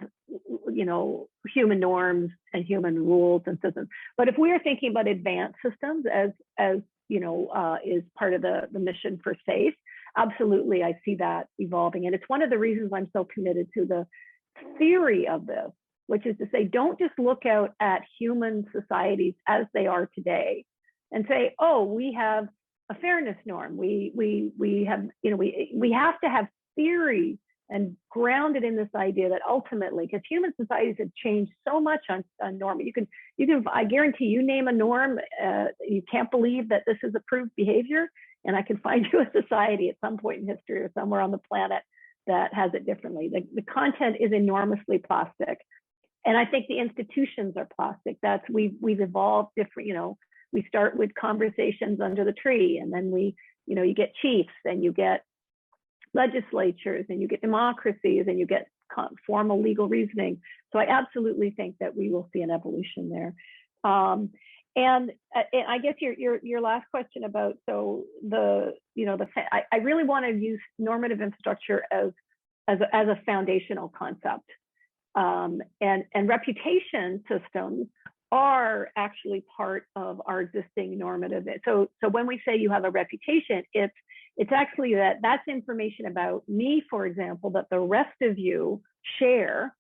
human norms and human rules and systems. But if we are thinking about advanced systems as is part of the mission for SAFE, absolutely, I see that evolving. And it's one of the reasons I'm so committed to the theory of this, which is to say, don't just look out at human societies as they are today and say, oh, we have a fairness norm. We have to have theory and grounded in this idea that ultimately, because human societies have changed so much on norm. You can, I guarantee you name a norm, you can't believe that this is approved behavior, and I can find you a society at some point in history or somewhere on the planet that has it differently. The content is enormously plastic. And I think the institutions are plastic. We've evolved different, we start with conversations under the tree, and then you get chiefs, and you get legislatures, and you get democracies, and you get formal legal reasoning. So I absolutely think that we will see an evolution there. And I guess your last question about, so I really want to use normative infrastructure as a foundational concept. And reputation systems are actually part of our existing normative. So when we say you have a reputation, it's actually that's information about me, for example, that the rest of you share,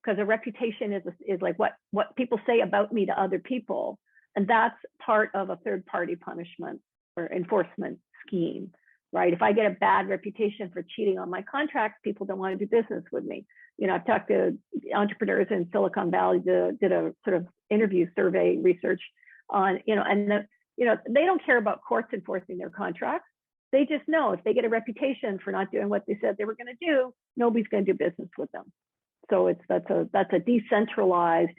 because a reputation is like what people say about me to other people. And that's part of a third-party punishment or enforcement scheme, right? If I get a bad reputation for cheating on my contracts, people don't want to do business with me. I've talked to entrepreneurs in Silicon Valley, did a sort of interview survey research on, and they don't care about courts enforcing their contracts. They just know if they get a reputation for not doing what they said they were going to do, nobody's going to do business with them. So that's a decentralized.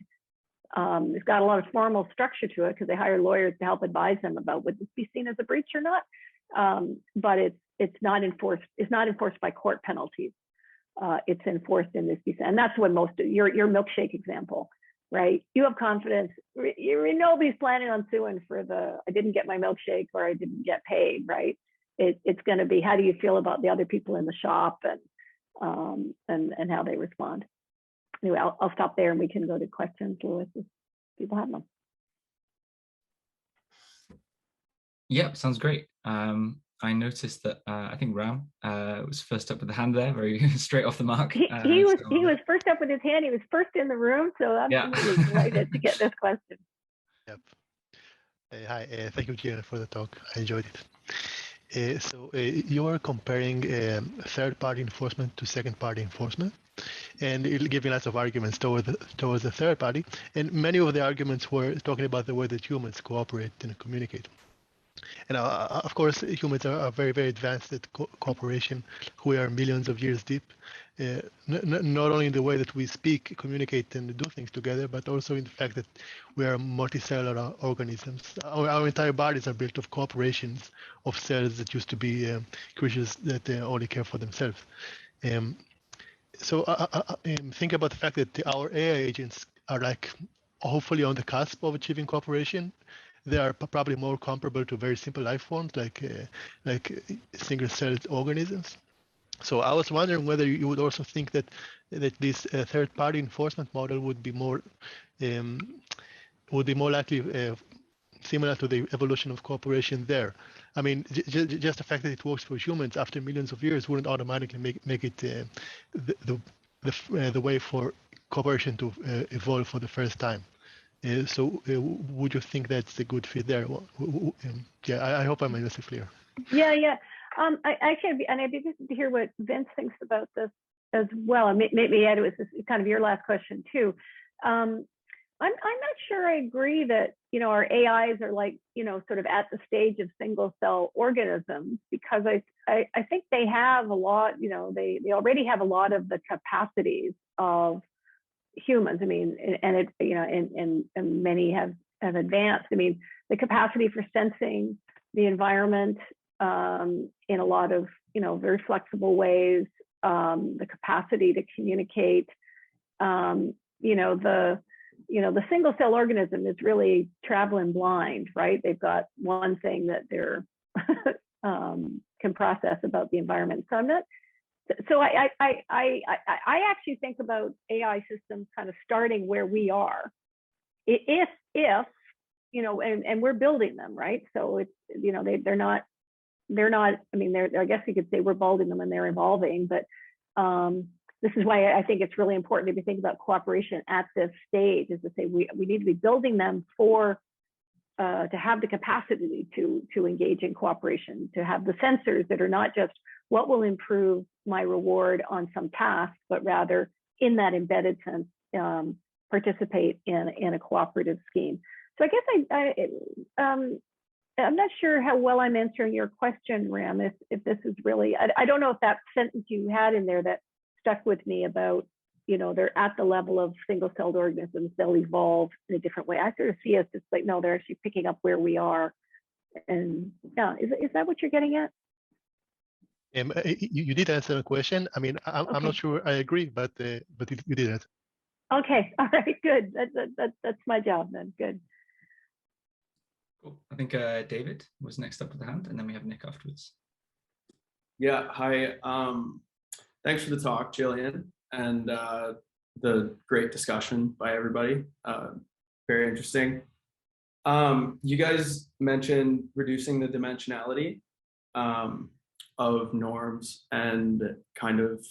It's got a lot of formal structure to it because they hire lawyers to help advise them about would this be seen as a breach or not. But it's not enforced. It's not enforced by court penalties. It's enforced in this, and that's what most of your milkshake example, right? You have confidence. Nobody's planning on suing for I didn't get my milkshake or I didn't get paid, right? It's going to be, how do you feel about the other people in the shop and how they respond. Anyway, I'll stop there and we can go to questions, Louis, if people have them. Yep, sounds great. I noticed that I think Ram was first up with the hand there, very straight off the mark. He was first up with his hand. He was first in the room, so I'm really delighted to get this question. Yep. Hi, thank you, Gillian, for the talk. I enjoyed it. So you are comparing third-party enforcement to second-party enforcement, and it'll give you lots of arguments towards the third party. And many of the arguments were talking about the way that humans cooperate and communicate. And of course, humans are very, very advanced at cooperation. We are millions of years deep, not only in the way that we speak, communicate, and do things together, but also in the fact that we are multicellular organisms. Our entire bodies are built of cooperations of cells that used to be creatures that only care for themselves. So think about the fact that our AI agents are like hopefully on the cusp of achieving cooperation. They are probably more comparable to very simple life forms like single-celled organisms. So I was wondering whether you would also think that this third-party enforcement model would be more likely similar to the evolution of cooperation there. I mean, just the fact that it works for humans after millions of years wouldn't automatically make it the way for cooperation to evolve for the first time. So would you think that's a good fit there? Yeah, I hope I made this clear. Yeah. I'd be interested to hear what Vince thinks about this as well. And maybe Ed, it was kind of your last question too. I'm not sure I agree that our AIs are like sort of at the stage of single cell organisms, because I think they have a lot. They already have a lot of the capacities of humans. I mean, and many have advanced. I mean, the capacity for sensing the environment in a lot of very flexible ways, the capacity to communicate. The single cell organism is really traveling blind, right? They've got one thing that they're can process about the environment. So I'm not. So I actually think about AI systems kind of starting where we are, if and we're building them, right? So it's they're not. I mean, I guess you could say we're building them and they're evolving, but this is why I think it's really important to be thinking about cooperation at this stage, is to say we need to be building them to have the capacity to engage in cooperation, to have the sensors that are not just what will improve my reward on some task, but rather in that embedded sense, participate in a cooperative scheme. So I guess I'm not sure how well I'm answering your question, Ram, if this is really, I don't know if that sentence you had in there that stuck with me about, they're at the level of single-celled organisms, they'll evolve in a different way. I sort of see us just like, no, they're actually picking up where we are. And yeah, is that what you're getting at? You did answer a question. I mean, I'm Okay. not sure I agree, but you did it. Okay. All right. Good. That's my job then. Good. Cool. I think David was next up with the hand, and then we have Nick afterwards. Yeah. Hi. Thanks for the talk, Gillian, and the great discussion by everybody. Very interesting. You guys mentioned reducing the dimensionality of norms and kind of,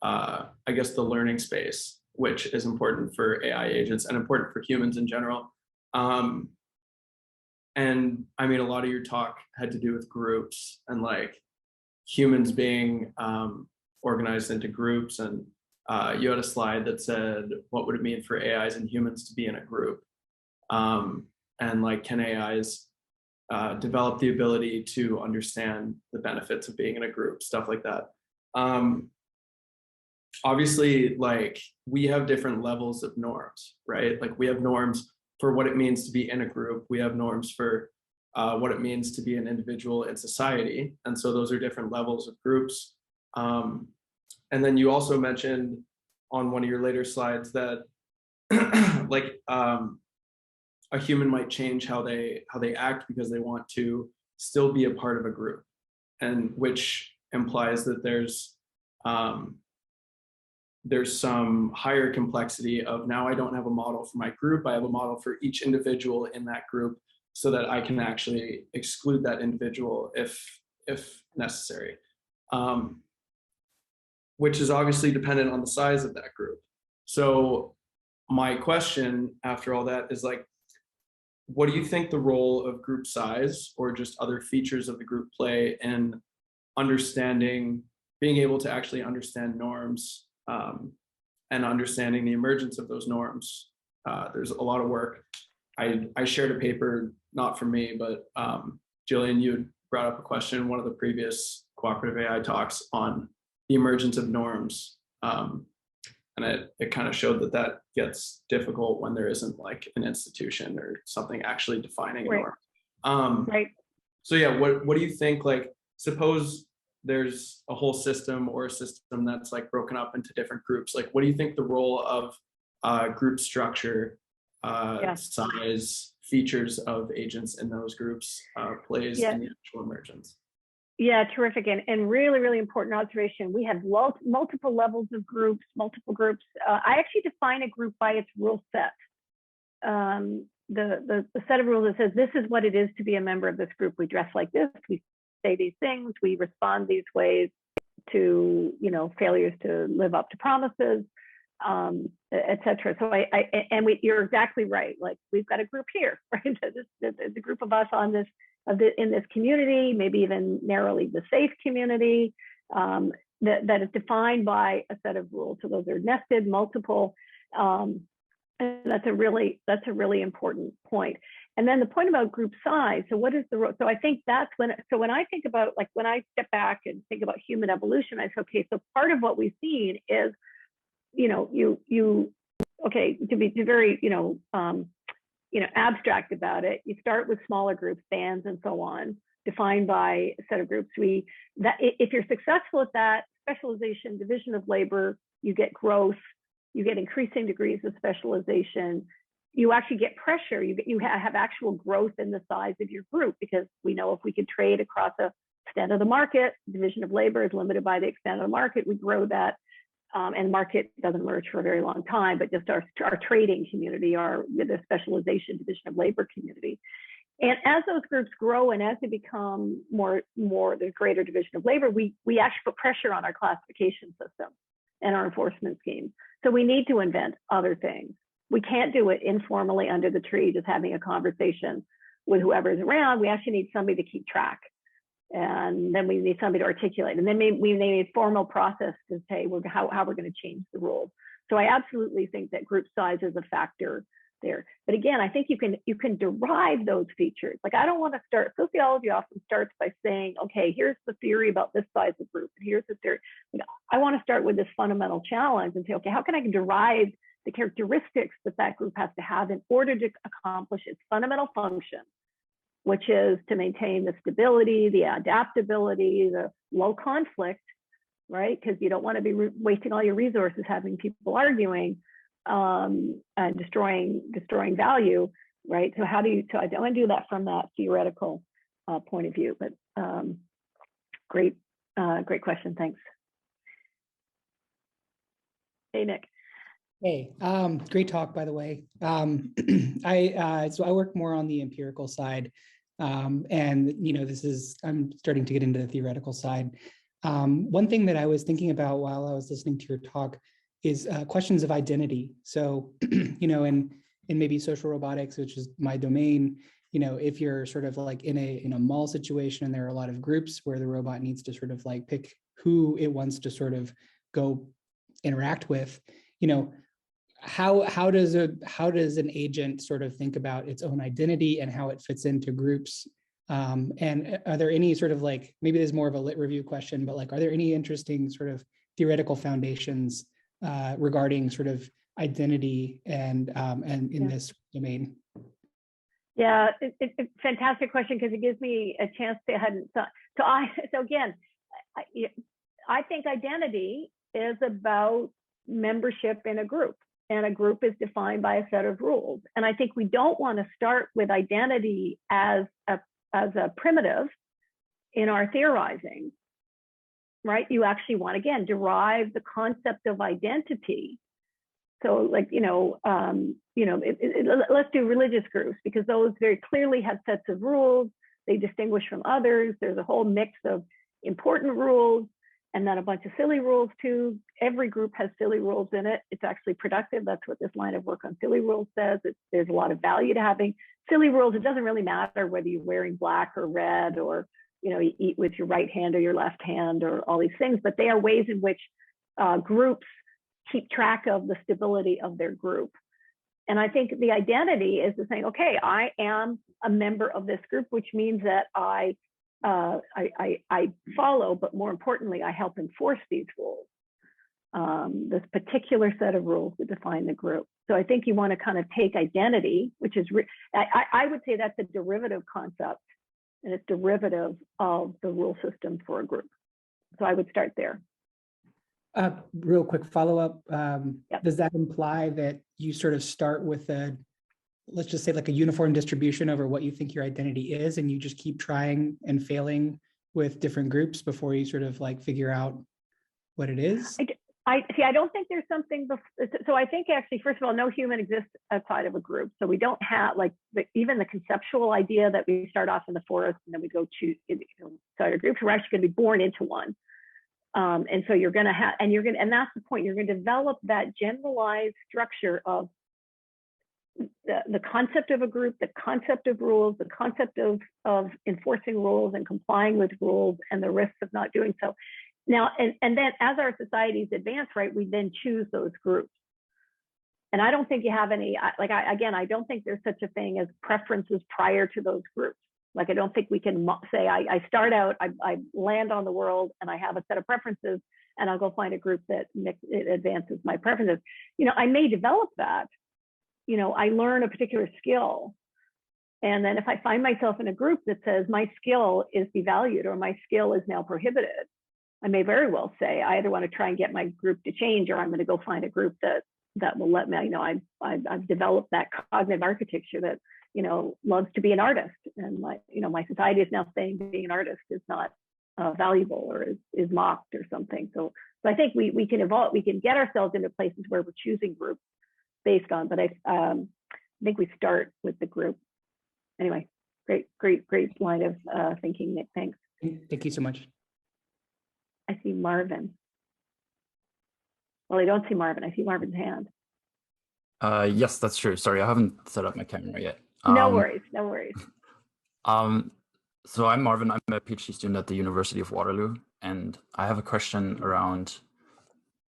I guess, the learning space, which is important for AI agents and important for humans in general. And I mean, a lot of your talk had to do with groups and like humans being organized into groups. And you had a slide that said, what would it mean for AIs and humans to be in a group? And like, can AIs develop the ability to understand the benefits of being in a group, stuff like that. Obviously, like we have different levels of norms, right? Like we have norms for what it means to be in a group. We have norms for what it means to be an individual in society. And so those are different levels of groups. And then you also mentioned on one of your later slides that like a human might change how they act because they want to still be a part of a group, and which implies that there's some higher complexity of now I don't have a model for my group, I have a model for each individual in that group so that I can actually exclude that individual if necessary, which is obviously dependent on the size of that group. So my question after all that is like, what do you think the role of group size or just other features of the group play in understanding, being able to actually understand norms and understanding the emergence of those norms? There's a lot of work. I shared a paper, not from me, but Gillian, you had brought up a question in one of the previous cooperative AI talks on the emergence of norms. And it kind of showed that gets difficult when there isn't like an institution or something actually defining a norm. Right. So yeah, what do you think, like, suppose there's a whole system or a system that's like broken up into different groups. Like, what do you think the role of group structure, size, features of agents in those groups plays in the actual emergence? Yeah, terrific, and really, really important observation. We have multiple levels of groups, multiple groups. I actually define a group by its rule set. The set of rules that says this is what it is to be a member of this group. We dress like this, we say these things, we respond these ways to, you know, failures to live up to promises, etc. So you're exactly right. Like we've got a group here, right? The group of us on this. In this community, maybe even narrowly the safe community, that is defined by a set of rules. So those are nested, multiple, and that's a really important point. And then the point about group size. So what is the role? So I think that's when I think about, like, when I step back and think about human evolution, I say, okay, so part of what we've seen is, you know, to be very, abstract about it, you start with smaller groups, bands, and so on, defined by a set of groups. If you're successful at that, specialization, division of labor, you get growth, you get increasing degrees of specialization, you actually get pressure, you have actual growth in the size of your group, because we know if we could trade across the extent of the market, division of labor is limited by the extent of the market, we grow that. And market doesn't emerge for a very long time, but just our trading community, the specialization division of labor community. And as those groups grow and as they become more the greater division of labor, we actually put pressure on our classification system and our enforcement schemes. So we need to invent other things. We can't do it informally under the tree, just having a conversation with whoever's around. We actually need somebody to keep track. And then we need somebody to articulate, and then we need a formal process to say how we're going to change the rules. So I absolutely think that group size is a factor there. But again, I think you can derive those features. Like, I don't want to start, sociology often starts by saying, okay, here's the theory about this size of group, and here's the theory. I want to start with this fundamental challenge and say, okay, how can I derive the characteristics that group has to have in order to accomplish its fundamental function which is to maintain the stability, the adaptability, the low conflict, right? Because you don't want to be wasting all your resources having people arguing and destroying value, right? So so I don't want to do that from that theoretical point of view, but great question, thanks. Hey, Nick. Hey, great talk, by the way. So I work more on the empirical side, and I'm starting to get into the theoretical side. One thing that I was thinking about while I was listening to your talk is questions of identity. So, in maybe social robotics, which is my domain, if you're sort of like in a mall situation and there are a lot of groups where the robot needs to sort of like pick who it wants to sort of go interact with, how does an agent sort of think about its own identity and how it fits into groups? And are there any sort of like, maybe there's more of a lit review question, but like, are there any interesting sort of theoretical foundations regarding sort of identity and in this domain? Yeah, it's a fantastic question because it gives me a chance to hadn't thought. So again, I think identity is about membership in a group, and a group is defined by a set of rules. And I think we don't want to start with identity as a primitive in our theorizing, right? You actually want, again, derive the concept of identity. So like, let's do religious groups, because those very clearly have sets of rules. They distinguish from others. There's a whole mix of important rules and then a bunch of silly rules too. Every group has silly rules in it. It's actually productive. That's what this line of work on silly rules says. There's a lot of value to having silly rules. It doesn't really matter whether you're wearing black or red, or you eat with your right hand or your left hand, or all these things, but they are ways in which groups keep track of the stability of their group. And I think the identity is the saying, okay, I am a member of this group, which means that I follow, but more importantly, I help enforce these rules. This particular set of rules that define the group. So I think you want to kind of take identity, which is, I would say that's a derivative concept, and it's derivative of the rule system for a group. So I would start there. Real quick follow-up. Yep. Does that imply that you sort of start with let's just say like a uniform distribution over what you think your identity is, and you just keep trying and failing with different groups before you sort of like figure out what it is? I don't think there's something. So I think actually, first of all, no human exists outside of a group. So we don't have like even the conceptual idea that we start off in the forest and then we go choose inside a group. We're actually going to be born into one. And so you're going to have, and that's the point. You're going to develop that generalized structure of the concept of a group, the concept of rules, the concept of enforcing rules and complying with rules, and the risks of not doing so. Now, and then as our societies advance, right, we then choose those groups. And I don't think you have any, I don't think there's such a thing as preferences prior to those groups. Like, I don't think we can say, I start out, I land on the world and I have a set of preferences and I'll go find a group that advances my preferences. I may develop that. I learn a particular skill. And then if I find myself in a group that says my skill is devalued or my skill is now prohibited, I may very well say, I either want to try and get my group to change, or I'm going to go find a group that will let me, I've developed that cognitive architecture that, loves to be an artist. And my society is now saying being an artist is not valuable or is mocked or something. So I think we can evolve, we can get ourselves into places where we're choosing groups based on, but I think we start with the group. Anyway, great line of thinking, Nick, thanks. Thank you so much. I see Marvin. Well, I don't see Marvin. I see Marvin's hand. Yes, that's true. Sorry, I haven't set up my camera yet. No worries. So I'm Marvin. I'm a PhD student at the University of Waterloo, and I have a question around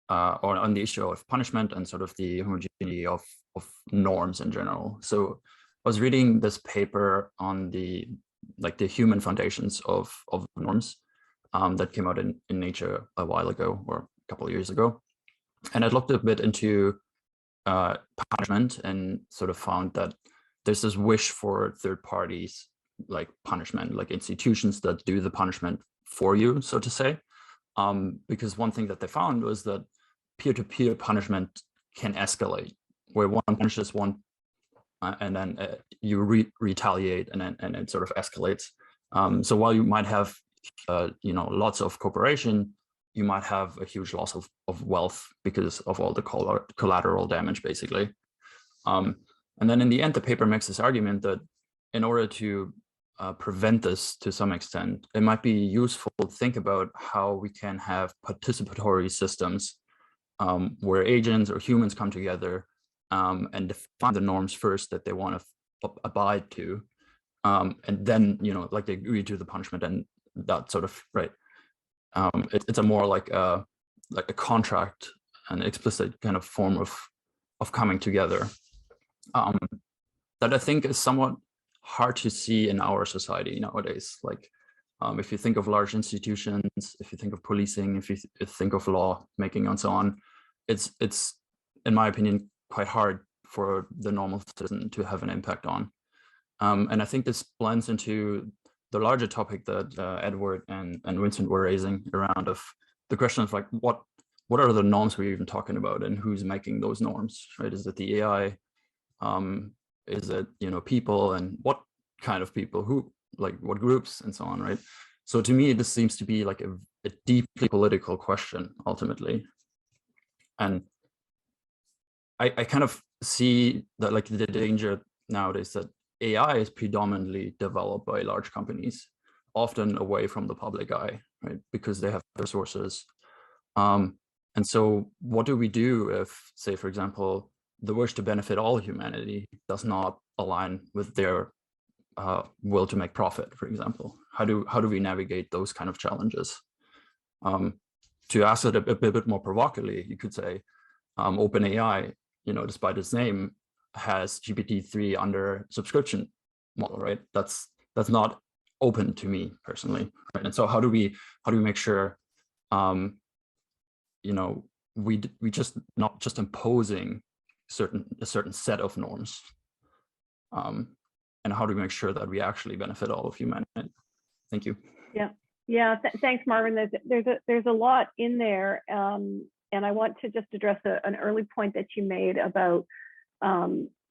or on the issue of punishment and sort of the homogeneity of norms in general. So I was reading this paper on the human foundations of norms that came out in Nature a while ago, or a couple of years ago. And I looked a bit into punishment and sort of found that there's this wish for third parties like punishment, like institutions that do the punishment for you, so to say. Because one thing that they found was that peer-to-peer punishment can escalate, where one punishes one and then you retaliate, and then it sort of escalates. So while you might have lots of cooperation, you might have a huge loss of wealth because of all the collateral damage, basically. And then in the end, the paper makes this argument that in order to prevent this to some extent, it might be useful to think about how we can have participatory systems where agents or humans come together and define the norms first that they want to abide to, and then like they agree to the punishment, and that sort of it's a more like a contract, an explicit kind of form of coming together that I think is somewhat hard to see in our society nowadays. Like if you think of large institutions, if you think of policing, if you think of law making and so on, it's in my opinion quite hard for the normal citizen to have an impact on. And I think this blends into the larger topic that Edward and Vincent were raising around of the question of like what are the norms we're even talking about, and who's making those norms, right? Is it the AI? Is it people, and what kind of people, who, like what groups and so on, right? So to me, this seems to be like a deeply political question ultimately. And I kind of see that like the danger nowadays that AI is predominantly developed by large companies, often away from the public eye, right? Because they have resources. And so what do we do if, say, for example, the wish to benefit all humanity does not align with their will to make profit, for example? How do we navigate those kind of challenges? To ask it a bit more provocatively, you could say OpenAI, despite its name, has GPT-3 under subscription model, right? That's not open to me personally, right? And so how do we make sure we just not just imposing a certain set of norms, and how do we make sure that we actually benefit all of humanity? Thank you. Yeah. Thanks, Marvin. There's a lot in there, and I want to just address an early point that you made about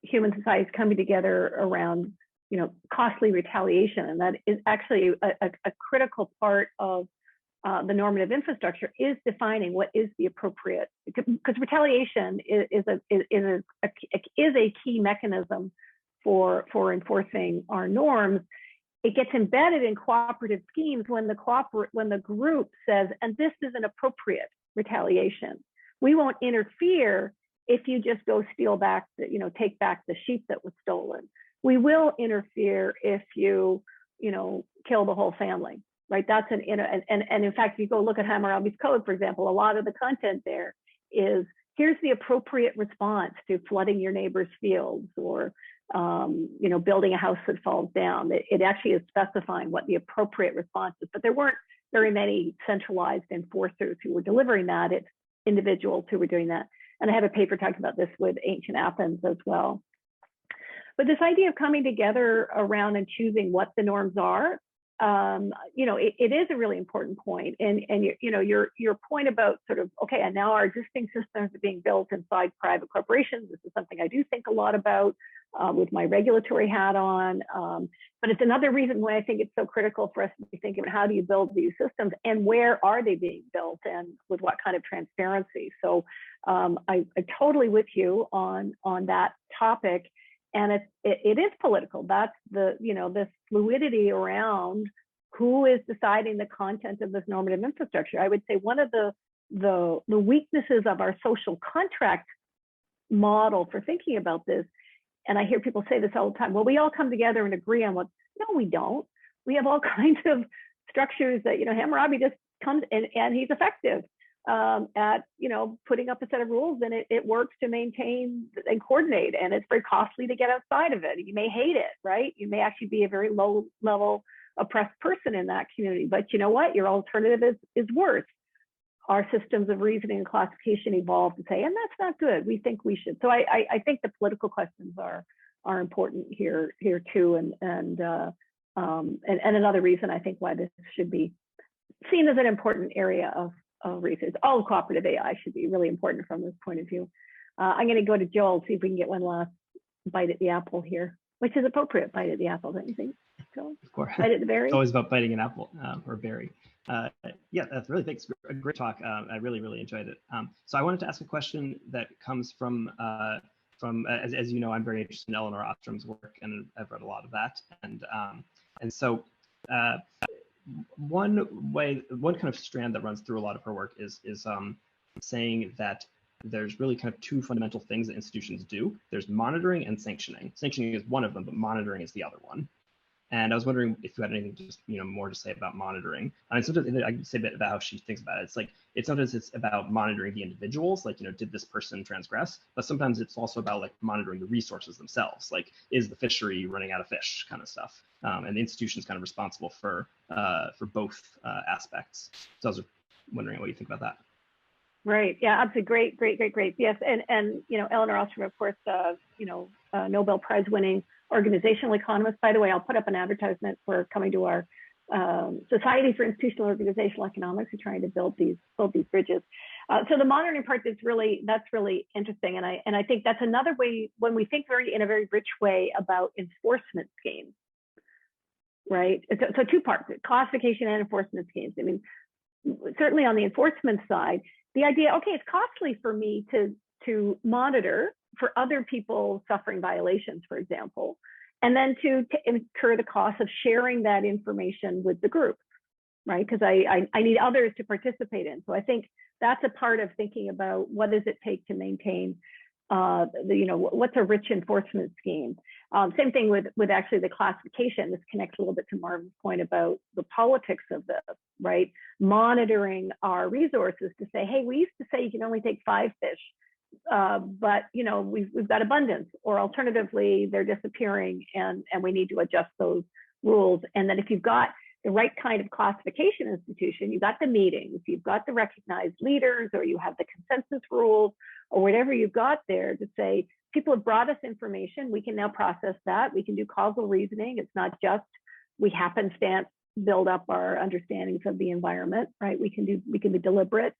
human societies coming together around costly retaliation, and that is actually a critical part of the normative infrastructure, is defining what is the appropriate, because retaliation is a key mechanism for enforcing our norms. It gets embedded in cooperative schemes when the group says, and this is an appropriate retaliation. We won't interfere if you just go steal back, take back the sheep that was stolen. We will interfere if you, kill the whole family, right? That's and in fact, if you go look at Hammurabi's code, for example, a lot of the content there is, here's the appropriate response to flooding your neighbor's fields, or building a house that falls down. It actually is specifying what the appropriate response is, but there weren't very many centralized enforcers who were delivering that. It's individuals who were doing that. And I have a paper talking about this with ancient Athens as well. But this idea of coming together around and choosing what the norms are, it is a really important point. And your point about sort of, okay, and now our existing systems are being built inside private corporations. This is something I do think a lot about with my regulatory hat on. But it's another reason why I think it's so critical for us to be thinking about how do you build these systems, and where are they being built, and with what kind of transparency. So I'm totally with you on that topic. And it is political. That's this fluidity around who is deciding the content of this normative infrastructure. I would say one of the weaknesses of our social contract model for thinking about this, and I hear people say this all the time, well, we all come together and agree on what. No, we don't. We have all kinds of structures that, Hammurabi just comes and he's effective at putting up a set of rules, and it works to maintain and coordinate, and it's very costly to get outside of it. You may hate it, right? You may actually be a very low level oppressed person in that community, but you know what? Your alternative is worse. Our systems of reasoning and classification evolved to say, and that's not good. We think we should. So I think the political questions are important here too, and And another reason I think why this should be seen as an important area of research. All cooperative AI should be really important from this point of view. I'm going to go to Joel, see if we can get one last bite at the apple here, which is appropriate bite at the apple, don't you think? Joel? Of course. Bite at the berry? It's always about biting an apple or berry. Yeah, that's really thanks. A great talk. I really enjoyed it. So I wanted to ask a question that comes from as you know, I'm very interested in Eleanor Ostrom's work, and I've read a lot of that. And so one kind of strand that runs through a lot of her work is saying that there's really kind of two fundamental things that institutions do. There's monitoring and sanctioning. Sanctioning is one of them, but monitoring is the other one. And I was wondering if you had anything just more to say about monitoring. And sometimes I can say a bit about how she thinks about it. It's like sometimes it's about monitoring the individuals, like did this person transgress? But sometimes it's also about like monitoring the resources themselves, like is the fishery running out of fish, kind of stuff. And the institution is kind of responsible for both aspects. So I was wondering what you think about that. Right. Yeah, absolutely. Great. Yes. And Eleanor Ostrom, of course, Nobel Prize winning organizational economist. By the way, I'll put up an advertisement for coming to our Society for Institutional Organizational Economics. We're trying to build these bridges. So the monitoring part that's really interesting, and I think that's another way when we think in a very rich way about enforcement schemes, right? So two parts: classification and enforcement schemes. I mean, certainly on the enforcement side, the idea, okay, it's costly for me to monitor for other people suffering violations, for example, and then to incur the cost of sharing that information with the group, right? Because I need others to participate in. So I think that's a part of thinking about what does it take to maintain, what's a rich enforcement scheme. Same thing with actually the classification. This connects a little bit to Marvin's point about the politics of this, right? Monitoring our resources to say, hey, we used to say you can only take 5 fish. But we've got abundance, or alternatively they're disappearing, and we need to adjust those rules. And then if you've got the right kind of classification institution, you've got the meetings, you've got the recognized leaders, or you have the consensus rules, or whatever you've got there to say, people have brought us information, we can now process that, we can do causal reasoning. It's not just we happenstance build up our understandings of the environment, right? We can be deliberate.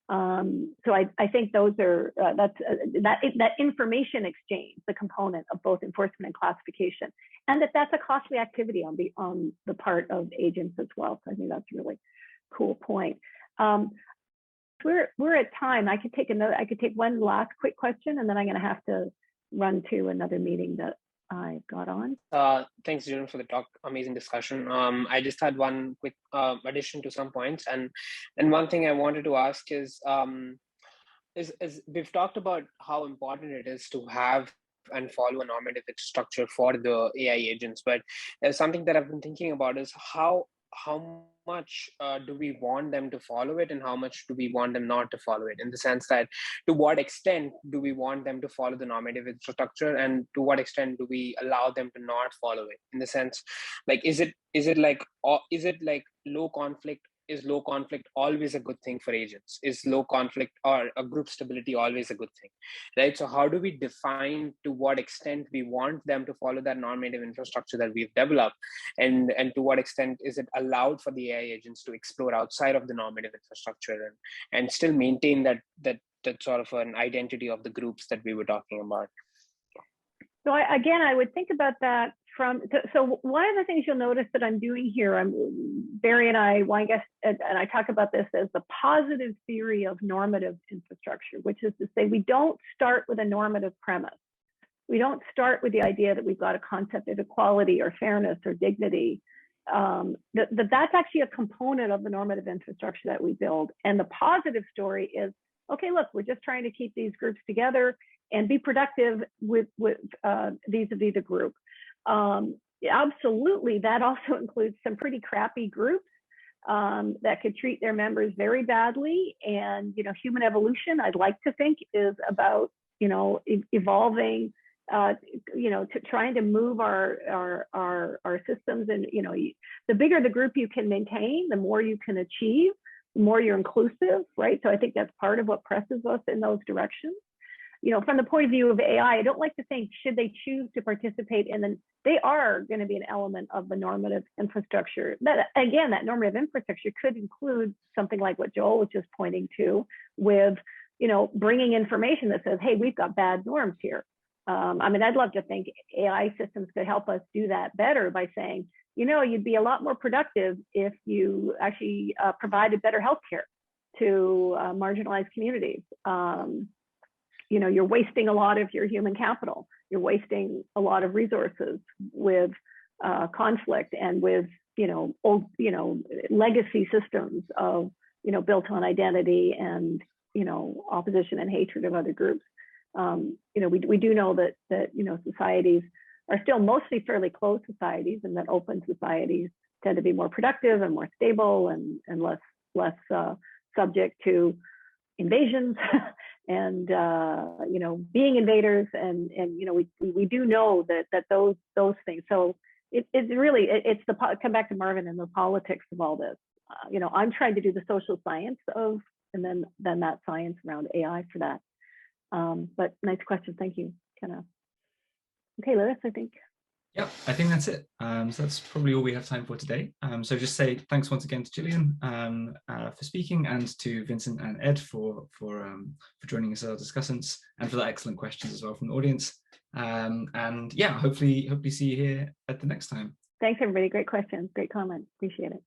So I think those are that information exchange, the component of both enforcement and classification, and that's a costly activity on the part of agents as well. So I think that's a really cool point. We're at time. I could take one last quick question, and then I'm going to have to run to another meeting that I got on. Thanks, Gillian, for the talk. Amazing discussion. I just had one quick addition to some points, and one thing I wanted to ask is we've talked about how important it is to have and follow a normative structure for the AI agents, but something that I've been thinking about is how much do we want them to follow it, and how much do we want them not to follow it, in the sense that to what extent do we want them to follow the normative infrastructure, and to what extent do we allow them to not follow it, in the sense like is it like low conflict? Is low conflict always a good thing for agents? Is low conflict or a group stability always a good thing, right? So how do we define to what extent we want them to follow that normative infrastructure that we've developed, and to what extent is it allowed for the AI agents to explore outside of the normative infrastructure and still maintain that sort of an identity of the groups that we were talking about? So I would think about that so one of the things you'll notice that I'm doing here, Barry and I talk about this as the positive theory of normative infrastructure, which is to say we don't start with a normative premise. We don't start with the idea that we've got a concept of equality or fairness or dignity. That's actually a component of the normative infrastructure that we build. And the positive story is, okay, look, we're just trying to keep these groups together and be productive with vis-a-vis the group. Absolutely, that also includes some pretty crappy groups that could treat their members very badly. And human evolution, I'd like to think, is about evolving, to trying to move our systems. And the bigger the group you can maintain, the more you can achieve, the more you're inclusive, right? So I think that's part of what presses us in those directions. from the point of view of AI, I don't like to think, should they choose to participate in the, they are going to be an element of the normative infrastructure. That, again, that normative infrastructure could include something like what Joel was just pointing to with, bringing information that says, hey, we've got bad norms here. I mean, I'd love to think AI systems could help us do that better by saying, you'd be a lot more productive if you actually provided better healthcare to marginalized communities. You're wasting a lot of your human capital. You're wasting a lot of resources with conflict and with, old, legacy systems of, built on identity and, opposition and hatred of other groups. We do know that societies are still mostly fairly closed societies, and that open societies tend to be more productive and more stable and less subject to invasions and being invaders, and we do know that those things. So it's come back to Marvin and the politics of all this. I'm trying to do the social science of, and then that science around AI for that. But nice question, thank you. Okay, Lewis, I think. Yep, I think that's it. So that's probably all we have time for today. So just say thanks once again to Gillian for speaking, and to Vincent and Ed for joining us at our Discussants, and for the excellent questions as well from the audience. And yeah, hopefully see you here at the next time. Thanks everybody, great questions, great comments, appreciate it.